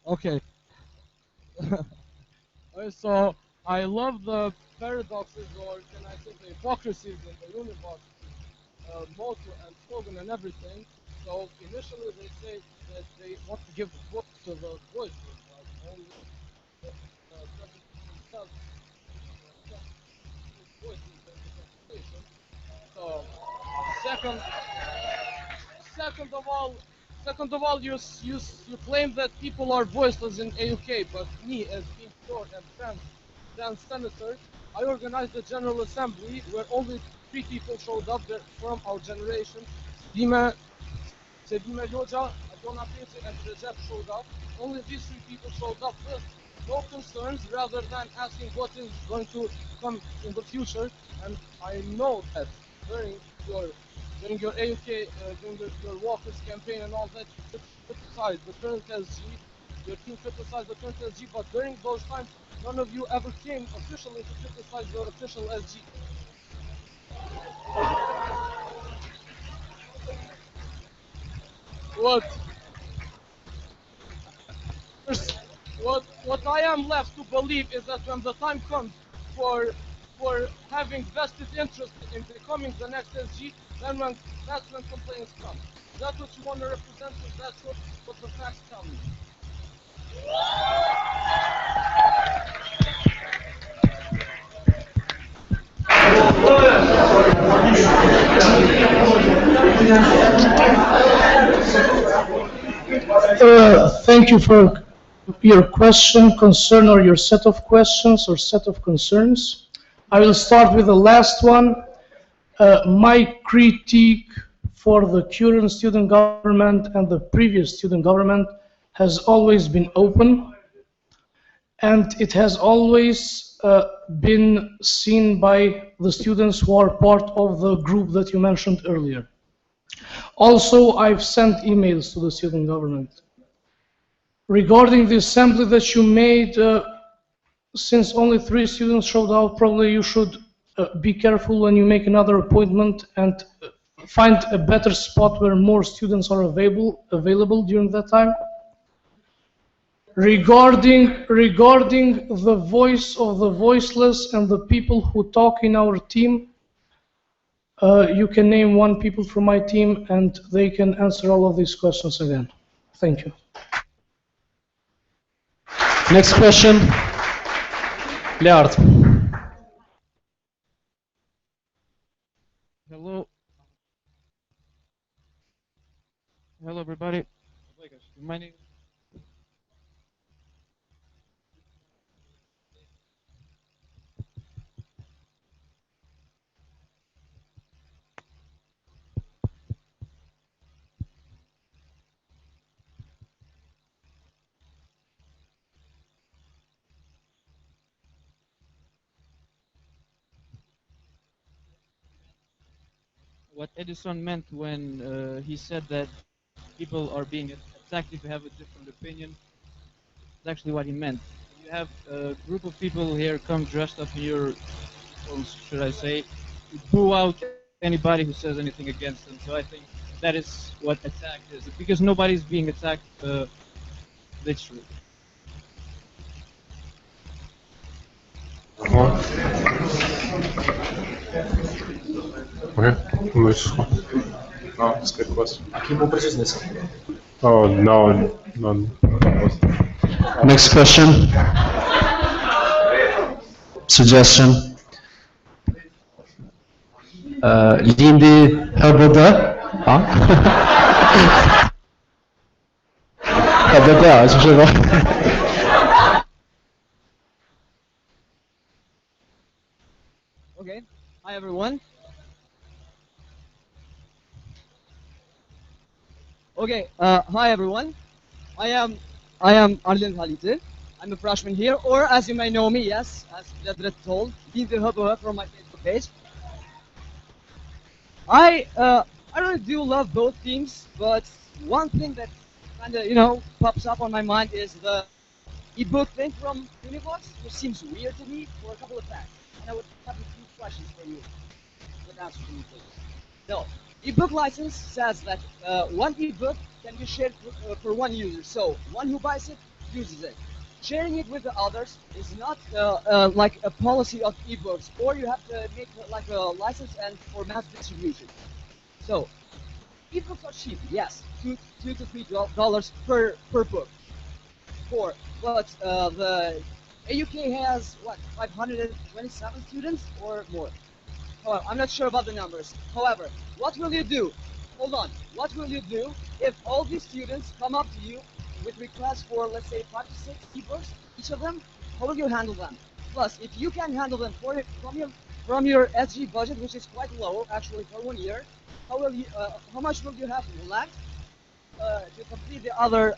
Okay. So I love the paradoxes, or can I say the hypocrisies in the Univox motto and slogan and everything. So initially they say that they want to give voice to the voiceless, like only themselves voices in the conversation. So second, second of all, you claim that people are voiceless in A.U.K, but me, as being short and trans senator, I organized a general assembly where only 3 people showed up there from our generation. Dima, Sedima Yoja, Adona Pete, and Recep showed up. Only these 3 people showed up with no concerns, rather than asking what is going to come in the future. And I know that during your A.U.K, during your Walkers campaign and all that, you criticized the current SG, your team criticized the current SG, but during those times, none of you ever came officially to criticize your official SG. What I am left to believe is that when the time comes for for having vested interest in becoming the next SG, then that's when complaints come. That's what you want to represent, and that's what the facts tell me. Thank you for your question, concern, or your set of questions or set of concerns. I will start with the last one. My critique for the current student government and the previous student government has always been open, and it has always been seen by the students who are part of the group that you mentioned earlier. Also, I've sent emails to the student government. Regarding the assembly that you made, since only 3 students showed up, probably you should be careful when you make another appointment and find a better spot where more students are available during that time. Regarding the voice of the voiceless and the people who talk in our team, you can name 1 people from my team and they can answer all of these questions again. Thank you. Next question, Leard. Hello. Hello, everybody. My name. What Edison meant when he said that people are being attacked if you have a different opinion. That's actually what he meant. You have a group of people here come dressed up in your, should I say, boo out anybody who says anything against them. So I think that is what attack is, because nobody's being attacked literally. Okay. Oh, that's a good question. Oh, no, none. Next question. Suggestion. Lindy Herboda. Hein? Herboda, je sais pas. Okay. Hi everyone. Okay. Hi everyone. I am Arlen Halite. I'm a freshman here, or as you may know me, yes, as Jadret told, Lindy Herboda from my Facebook page. I really do love both teams, but one thing that kind of pops up on my mind is the ebook thing from Univox, which seems weird to me for a couple of facts. And I would have a few questions for you. Good answer to me, please. So, ebook license says that one ebook can be shared for 1 user. So, one who buys it uses it. Sharing it with the others is not like a policy of ebooks, or you have to make like a license and for mass distribution. So, ebooks are cheap, yes, $2 to $3 per book. But the A.U.K has what, 527 students or more? Well, I'm not sure about the numbers. However, what will you do? Hold on. What will you do if all these students come up to you with requests for, let's say, 5 to 6 ebooks, each of them? How will you handle them? Plus, if you can handle them from your SG budget, which is quite low, actually, for 1 year, how much will you have left to complete the other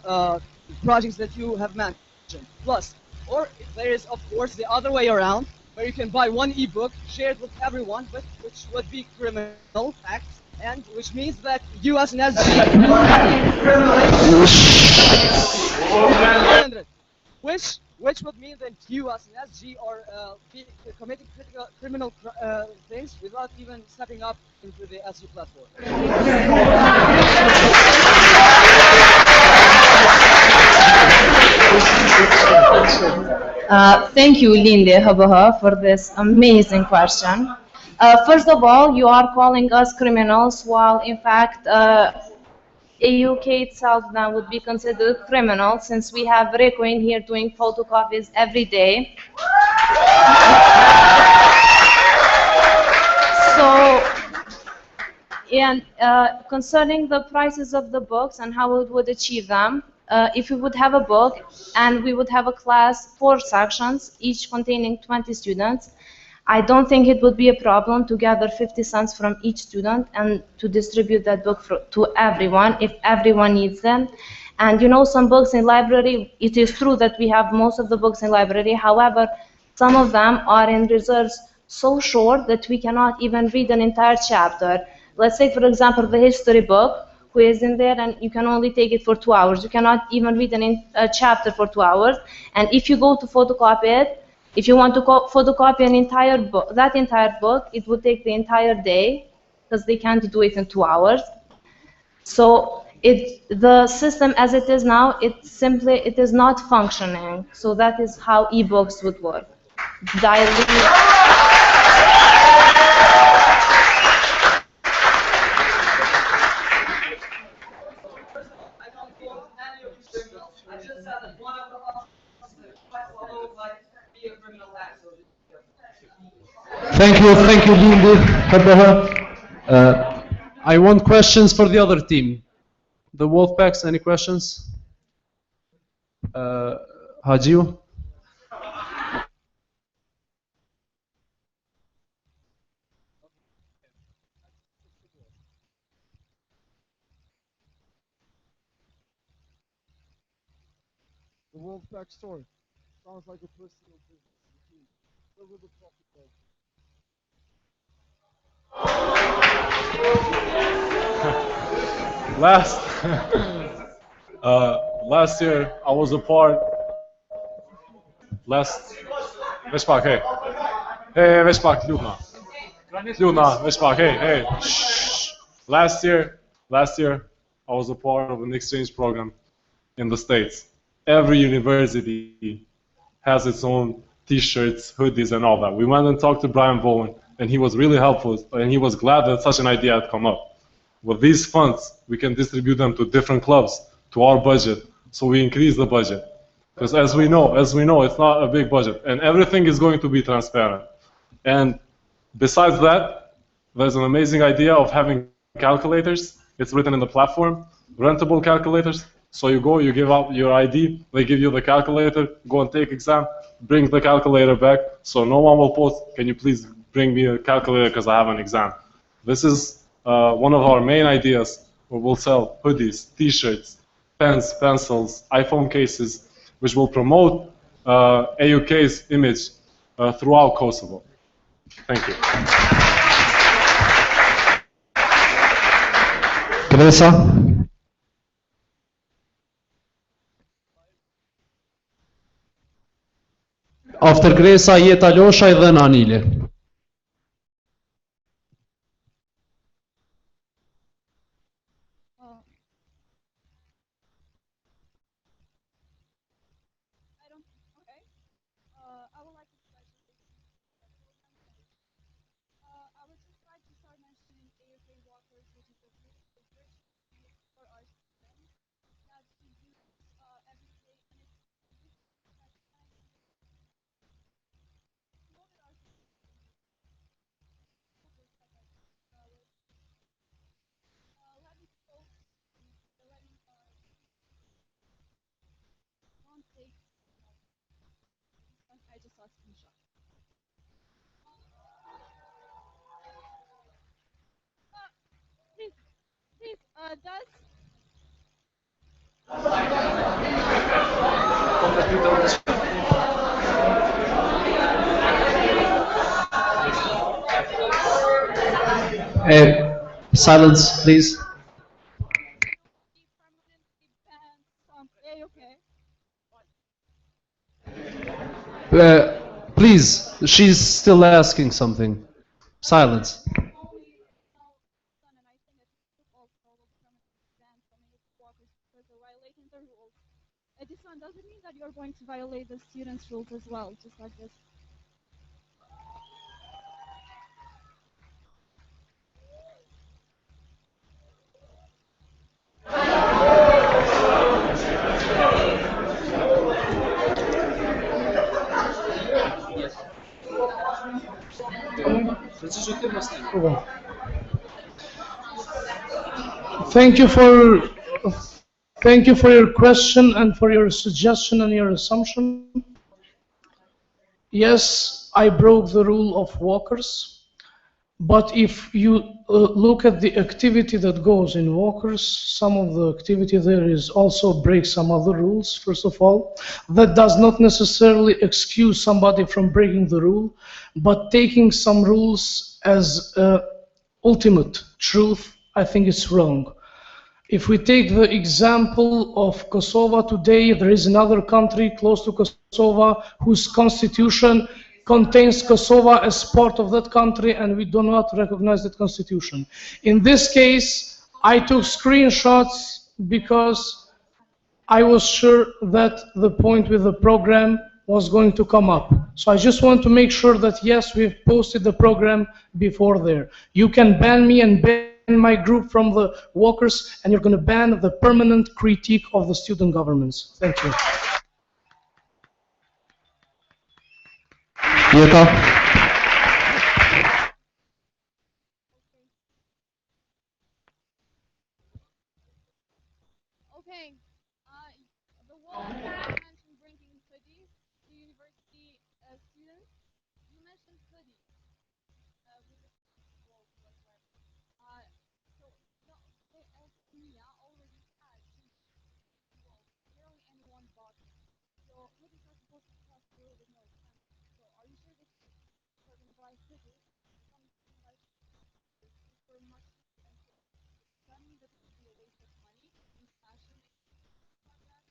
projects that you have mentioned? Plus, or there is, of course, the other way around, where you can buy one ebook, share it with everyone, but which would be criminal acts, and which means that you as an SG, which would mean that you as an SG are committing criminal things without even stepping up into the SG platform. Thank you, Linde Habaha, for this amazing question. First of all, you are calling us criminals, while in fact, A.U.K itself now would be considered criminal since we have Rico in here doing photocopies every day. So, and concerning the prices of the books and how we would achieve them, if we would have a book and we would have a class, 4 sections, each containing 20 students, I don't think it would be a problem to gather 50 cents from each student and to distribute that book to everyone if everyone needs them. And you know, some books in library, it is true that we have most of the books in library. However, some of them are in reserves so short that we cannot even read an entire chapter. Let's say, for example, the history book, who is in there and you can only take it for 2 hours. You cannot even read a chapter for 2 hours. And if you go to photocopy it, if you want to photocopy an entire book, that entire book, it would take the entire day because they can't do it in 2 hours. So the system as it is now, it is not functioning. So that is how ebooks would work. Thank you, Linde Habaha. I want questions for the other team. The Wolfpacks, any questions? Hajiu? The Wolfpack store sounds like a personal business. Where will the profit go? Last year I was a part. Veshpak, hey. Hey, Veshpak, Ljubna. Ljubna, Veshpak, hey. Shh. Last year I was a part of an exchange program in the States. Every university has its own t-shirts, hoodies, and all that. We went and talked to Brian Bowen, and he was really helpful, and he was glad that such an idea had come up. With these funds, we can distribute them to different clubs, to our budget, so we increase the budget. Because as we know, it's not a big budget, and everything is going to be transparent. And besides that, there's an amazing idea of having calculators. It's written in the platform, rentable calculators. So you go, you give out your ID, they give you the calculator, go and take exam, bring the calculator back, so no one will post, can you please bring me a calculator because I have an exam. This is one of our main ideas, where we'll sell hoodies, t-shirts, pens, pencils, iPhone cases, which will promote A.U.K's image throughout Kosovo. Thank you. Gresa? After Gresa, Jeta Ljoshaj dhe Nanile. Silence, please. Please, she's still asking something. Silence. This one, does it mean that you're going to violate the students' rules as well, just like this? Thank you for thank you for your question and for your suggestion and your assumption. Yes, I broke the rule of walkers, but if you look at the activity that goes in walkers, some of the activity there is also break some other rules, first of all. That does not necessarily excuse somebody from breaking the rule, but taking some rules as ultimate truth, I think it's wrong. If we take the example of Kosovo today, there is another country close to Kosovo whose constitution contains Kosovo as part of that country, and we do not recognize that constitution. In this case, I took screenshots because I was sure that the point with the program was going to come up. So I just want to make sure that yes, we've posted the program before there. You can ban me and ban my group from the walkers, and you're going to ban the permanent critique of the student governments. Thank you. Okay. The wall mentioned bringing hoodies to university students. You mentioned hoodies with the wall whatsoever. So the Alchemia already had walls, barely anyone bought them. So hoodies are supposed to cost a little bit more expensive. So are you sure that you're going to buy hoodies? Something like for much and does that mean that it would be a waste of money in fashion like that?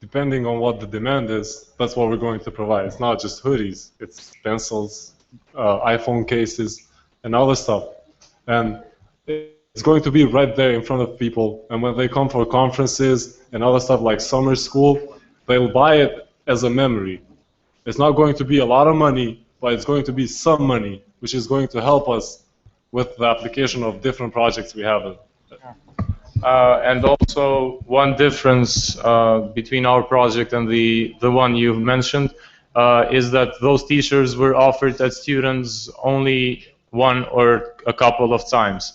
Depending on what the demand is, that's what we're going to provide. It's not just hoodies, it's pencils, iPhone cases, and other stuff. And it's going to be right there in front of people. And when they come for conferences and other stuff like summer school, they'll buy it as a memory. It's not going to be a lot of money, but it's going to be some money, which is going to help us with the application of different projects we have. And also one difference between our project and the one you mentioned is that those t-shirts were offered at students only one or a couple of times.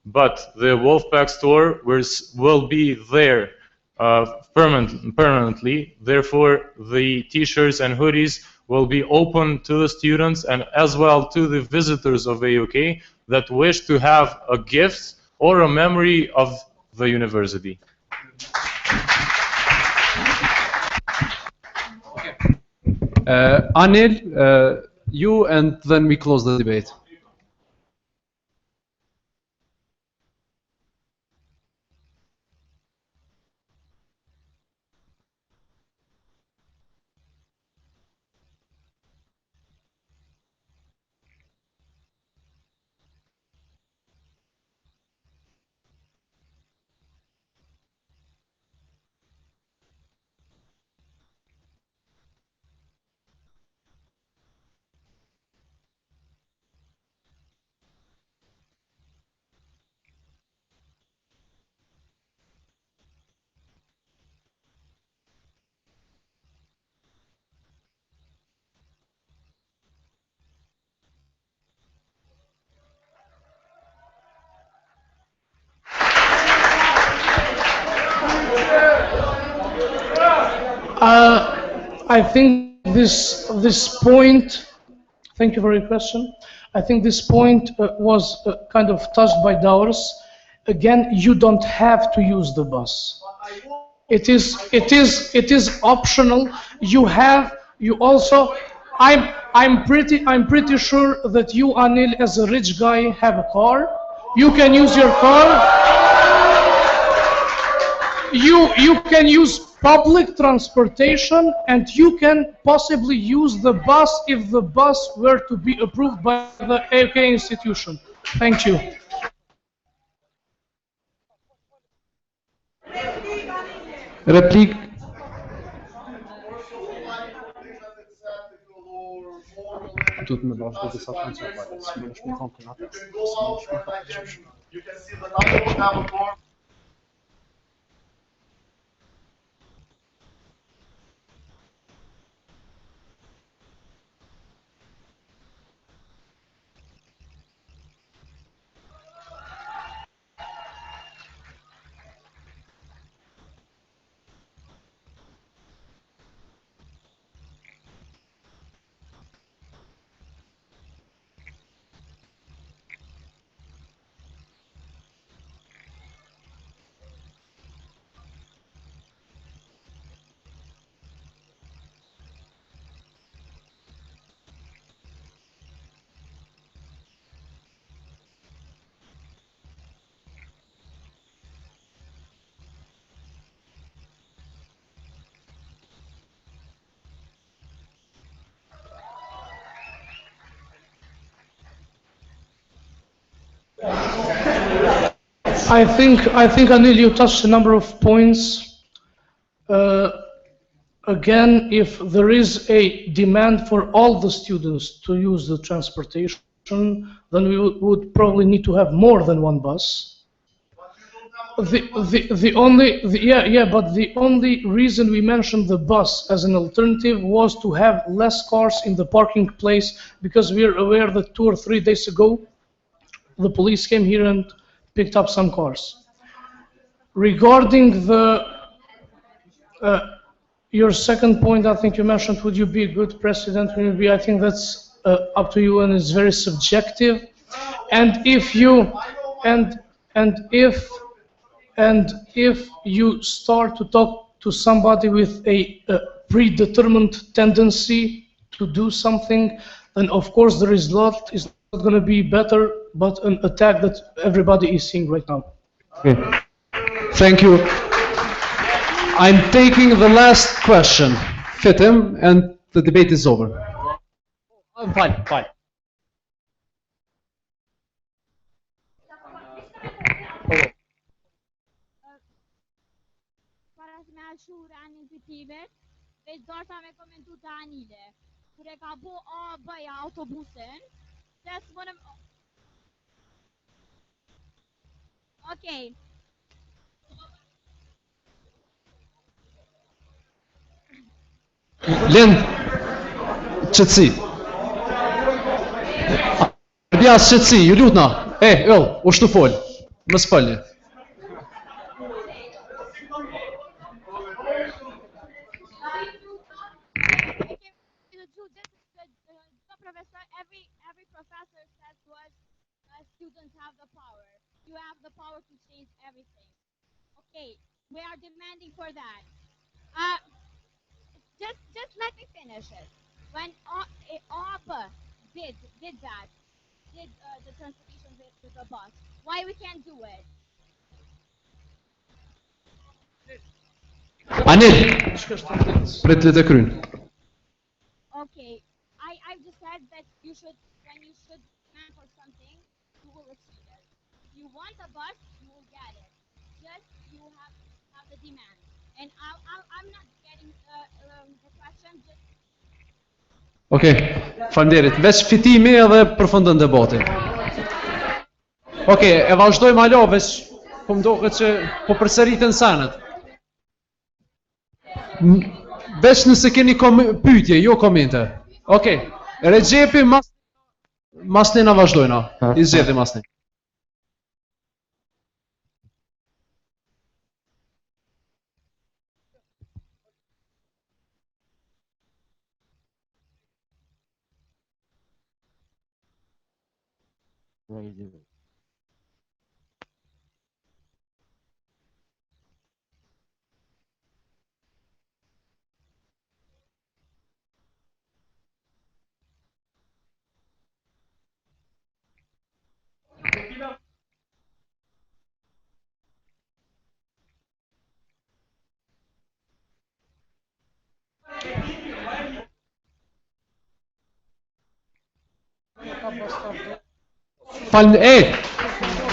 But the Wolfpack store will be there permanently. Therefore, the t-shirts and hoodies will be open to the students and as well to the visitors of A.U.K. that wish to have a gift or a memory of the university. Anil, you, and then we close the debate. I think this point. Thank you for your question. I think this point was kind of touched by Dowers. Again, you don't have to use the bus. It is optional. You also. I'm pretty sure that you, Anil, as a rich guy, have a car. You can use your car. You can use public transportation, and you can possibly use the bus if the bus were to be approved by the A.U.K institution. Thank you. Replik. Tudo me nós do só quando só vai. Se menos me conta na testa. You can see that I don't have a door. I think Anil, you touched a number of points. Again, if there is a demand for all the students to use the transportation, then we would probably need to have more than one bus. But the only reason we mentioned the bus as an alternative was to have less cars in the parking place, because we are aware that 2 or 3 days ago, the police came here and picked up some cars. Regarding your second point, I think you mentioned, would you be a good president? I think that's up to you, and it's very subjective. And if you if you start to talk to somebody with a predetermined tendency to do something, then of course the result is not going to be better, but an attack that everybody is seeing right now. Okay. Thank you. I'm taking the last question. Fit him, and the debate is over. Fine. Para të më shurën intuitive, veç dorta me komentu të anile. Kur e ka bu A, B-ja autobusin, se s'monëm... Okej. Lend, qëtësi. Ardjas qëtësi, ju lutna. U shtu fol. Më s'falni. Every professor says to us, students have the power. You have the power to change everything. Okay, we are demanding for that. Just let me finish it. When APA did that, did the transportation with the bus, why we can't do it? Anil, prit të kryn. Okay, I've just said that when you should demand for something, you will achieve it. If you want a bus, you will get it. Just you have the demand. And I'm not getting the question. Just Faleminderit. Veç fitimi edhe përfundon debati. E vazhdojmë alo, veç po më duket që po përsëriten senet. Veç nëse keni pyetje, jo komente. Regjepi mas ne na vazhdojna. I zgjidhim mas ne.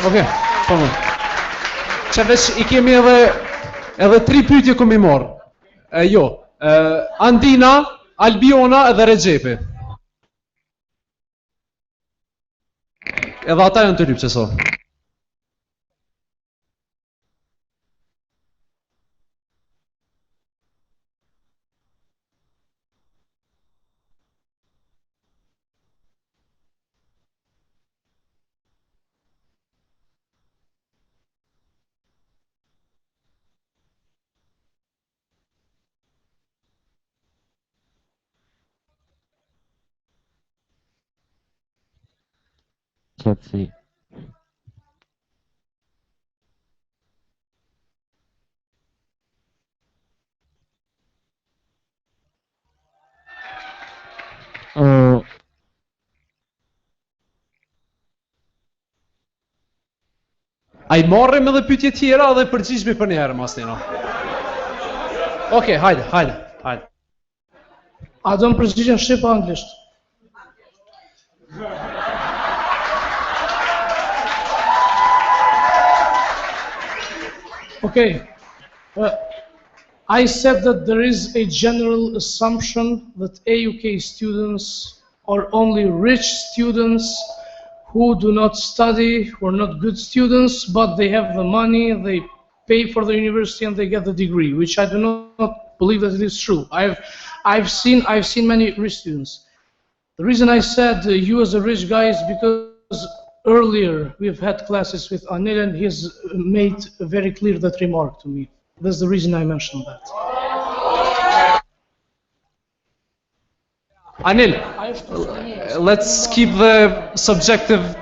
Okej, po më. Që veç I kemi edhe 3 pyetje këmi morë. Jo, Andina, Albiona edhe Rexhepi. Edhe ata janë të lypë qëso. Let's see. A I marrim edhe pyetje tjera dhe përgjishmi për një herë mas njëna. Okej, hajde. A do më përgjigjen shqip o anglisht? Okay. I said that there is a general assumption that A.U.K students are only rich students who do not study, who are not good students, but they have the money, they pay for the university and they get the degree, which I do not believe that it is true. I've seen many rich students. The reason I said you as a rich guy is because earlier we've had classes with Anil and he has made very clear that remark to me. That's the reason I mentioned that. Anil, let's keep the subjective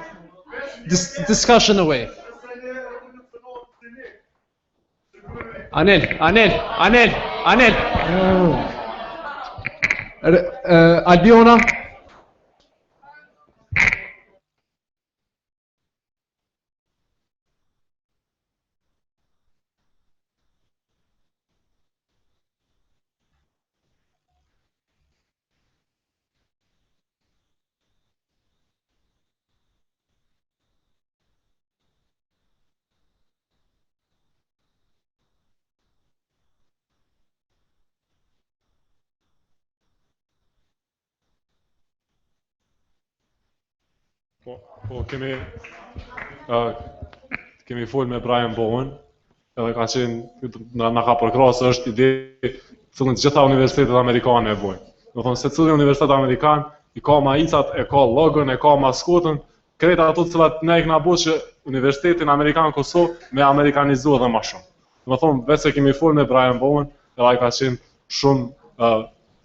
discussion away. Anil. Albiona. Kemi fol me Brian Bowen, edhe ka qenë na ka përkrahasë është ide cilën të gjitha universitetet amerikane e bojnë. Do thonë se cili universitet amerikan I ka maicat, e ka logon, e ka maskotën, krejt ato të cilat ne I kena bërë që universitetin amerikan Kosovë me amerikanizu edhe më shumë. Do thonë vetë se kemi fol me Brian Bowen, edhe ai ka qenë shumë,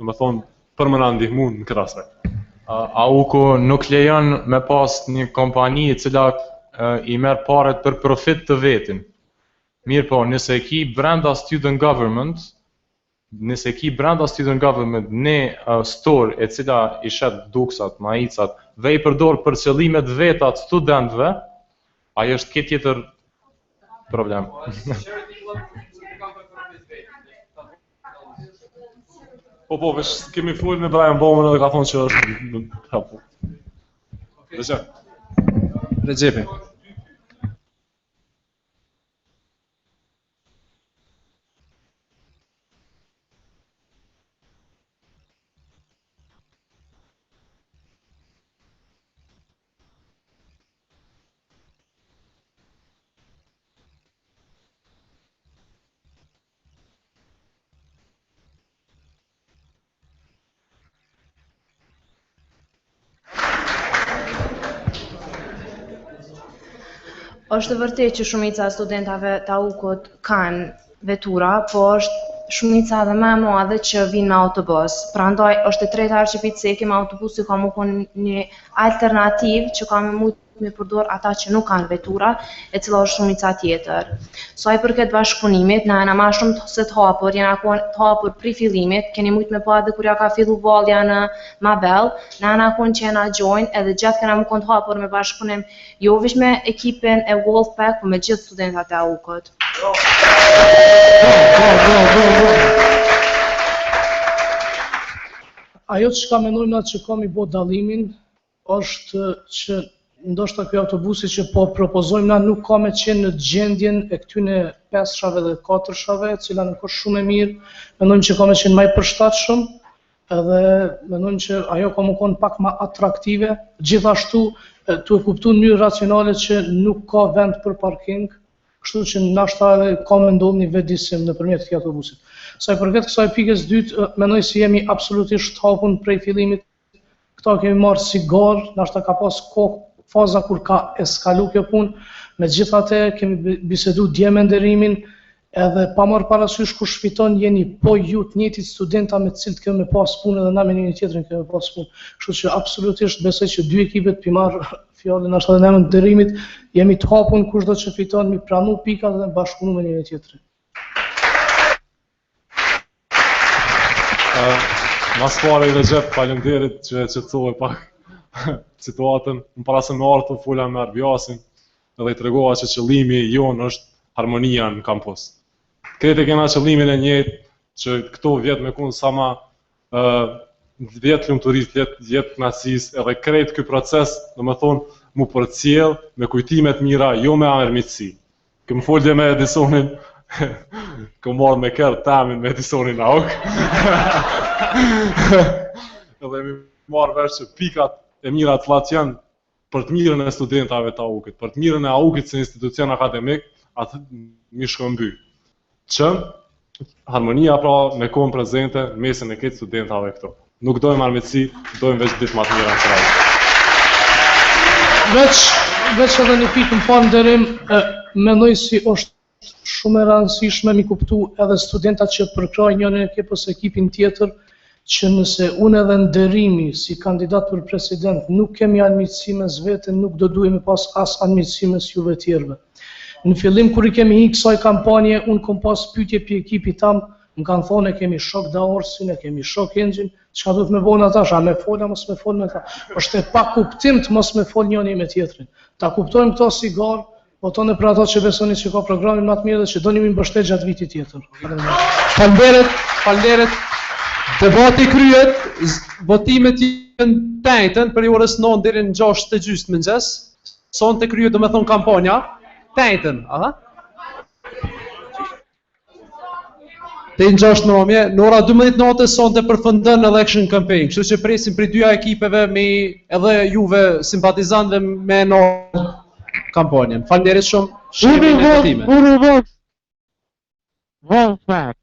do thonë për më na ndihmu në këtë aspekt. A.U.K nuk lejon me pas një kompani e cila I merr paret për profit të vetin. Mirë po, nëse ki brenda student government, një store e cila I shet duksat, maicat, dhe I përdor për qëllimet veta të studentëve, ai është këtë tjetër problem. Po, veç kemi folur me Brian Bowman edhe ka thonë që është hapu. Rexhepi. Është vërtet që shumica e studentave të A.U.K-t kanë vetura, po është shumica edhe më e madhe që vinë me autobus. Prandaj është e treta herë që piceki me autobusi ka më kon një alternativë që ka më me përdor ata që nuk kanë vetura, e cila është shumica tjetër. Sa I përket bashkëpunimit, na jena ma shumë se të hapur, jena të hapur pri fillimit, keni mujt me pa edhe kur ja ka fillu vallja në Mabel, na jena kon që jena join, edhe gjatë kena më kon të hapur me bashkëpunim, jo vish me ekipin e Wolfpack, po me gjithë studentat e A.U.K-t. Ajo që ka menojnë atë që kam I bo dalimin, është që ndoshta ky autobusi që po propozojmë na nuk ka me qenë në gjendjen e këtyne 5-shave dhe 4-shave, e cila nuk është shumë e mirë, mendojmë që ka me qenë më i përshtatshëm, edhe mendojmë që ajo ka më konë pak më atraktive, gjithashtu tu e kuptu në mënyrë racionale që nuk ka vend për parking, kështu që ndoshta edhe ka me ndodhur një vetëdijsim nëpërmjet këtij autobusit. Sa i përket kësaj pikës dytë, mendoj se jemi absolutisht hapun prej fillimit. Këta kemi marrë si garë, ndoshta ka pas faza kur ka eskalu kjo punë, megjithatë kemi bisedu dje me nderimin, edhe pa marrë parasysh kush fiton jeni po ju të njëjtit studenta me të cilët kemi pas punë edhe na me njëri tjetrin kemi pas punë. Kështu që absolutisht besoj që dy ekipet pi marr fjalën ashtu edhe në emër të nderimit, jemi të hapun kushdo që fiton mi pranu pikat dhe bashkëpunu me njëri tjetrin. Mas pare i Recep, faleminderit që e qetësove pak situatën. Më para se me ardhur fola me Arbjasin edhe i tregova që qëllimi jon është harmonia në kampus. Krejt e kena qëllimin e njëjtë që këto vjet me kun sa ma vjet lumturisë, vjet knasisë, edhe krejt ky proces, domethënë, mu përcjell me kujtime të mira, jo me amermitsi. Këm folje me Edisonin, këm marrë me kërë tamin me Edisonin AUK. Edhe mi marrë vesh që pikat e mira të lat janë për të mirën e studentave të AUK-it, për të mirën e AUK-it si institucion akademik, atë mi shkëmby. Që harmonia pra me kohën prezente në mesin e këtë studentave këto. Nuk dojmë armitsi, dojmë veç ditë më të mira në krajë. Veç edhe një pikë në falënderim, mendoj si është shumë e rëndësishme mi kuptu edhe studentat që përkrajnë njërin ekip ose ekipin tjetër, që nëse unë edhe nderimi si kandidat për president nuk kemi admitësi mes vete, nuk do duhemi pas as admitësi mes juve tjerëve. Në fillim kur I kemi hi kësaj kampanje, unë kom pas pyetje për ekipit tam, më kanë thonë e kemi shok daorsin, e kemi shok engjin, çka do të më bëjnë ata, a me fol, a mos me fol me ta. Është e pa kuptim të mos me fol njëri me tjetrin. Ta kuptojmë këto si garë, votoni për ato që besoni që ka programin më të mirë dhe që doni mi mbështet gjatë vitit tjetër. Falënderit. Debati kryhet, votimet janë të njëjtën për orës 9 deri në 6:30 mëngjes. Sonte kryhet domethënë kampanja të njëjtën, aha. Te në 6 nëmje, në ora 12 natës sonte përfundon election campaign, kështu që presim prej dyja ekipeve me edhe juve simpatizantëve me në kampanjen. Faleminderit shumë. Shihemi në votime. Vote back.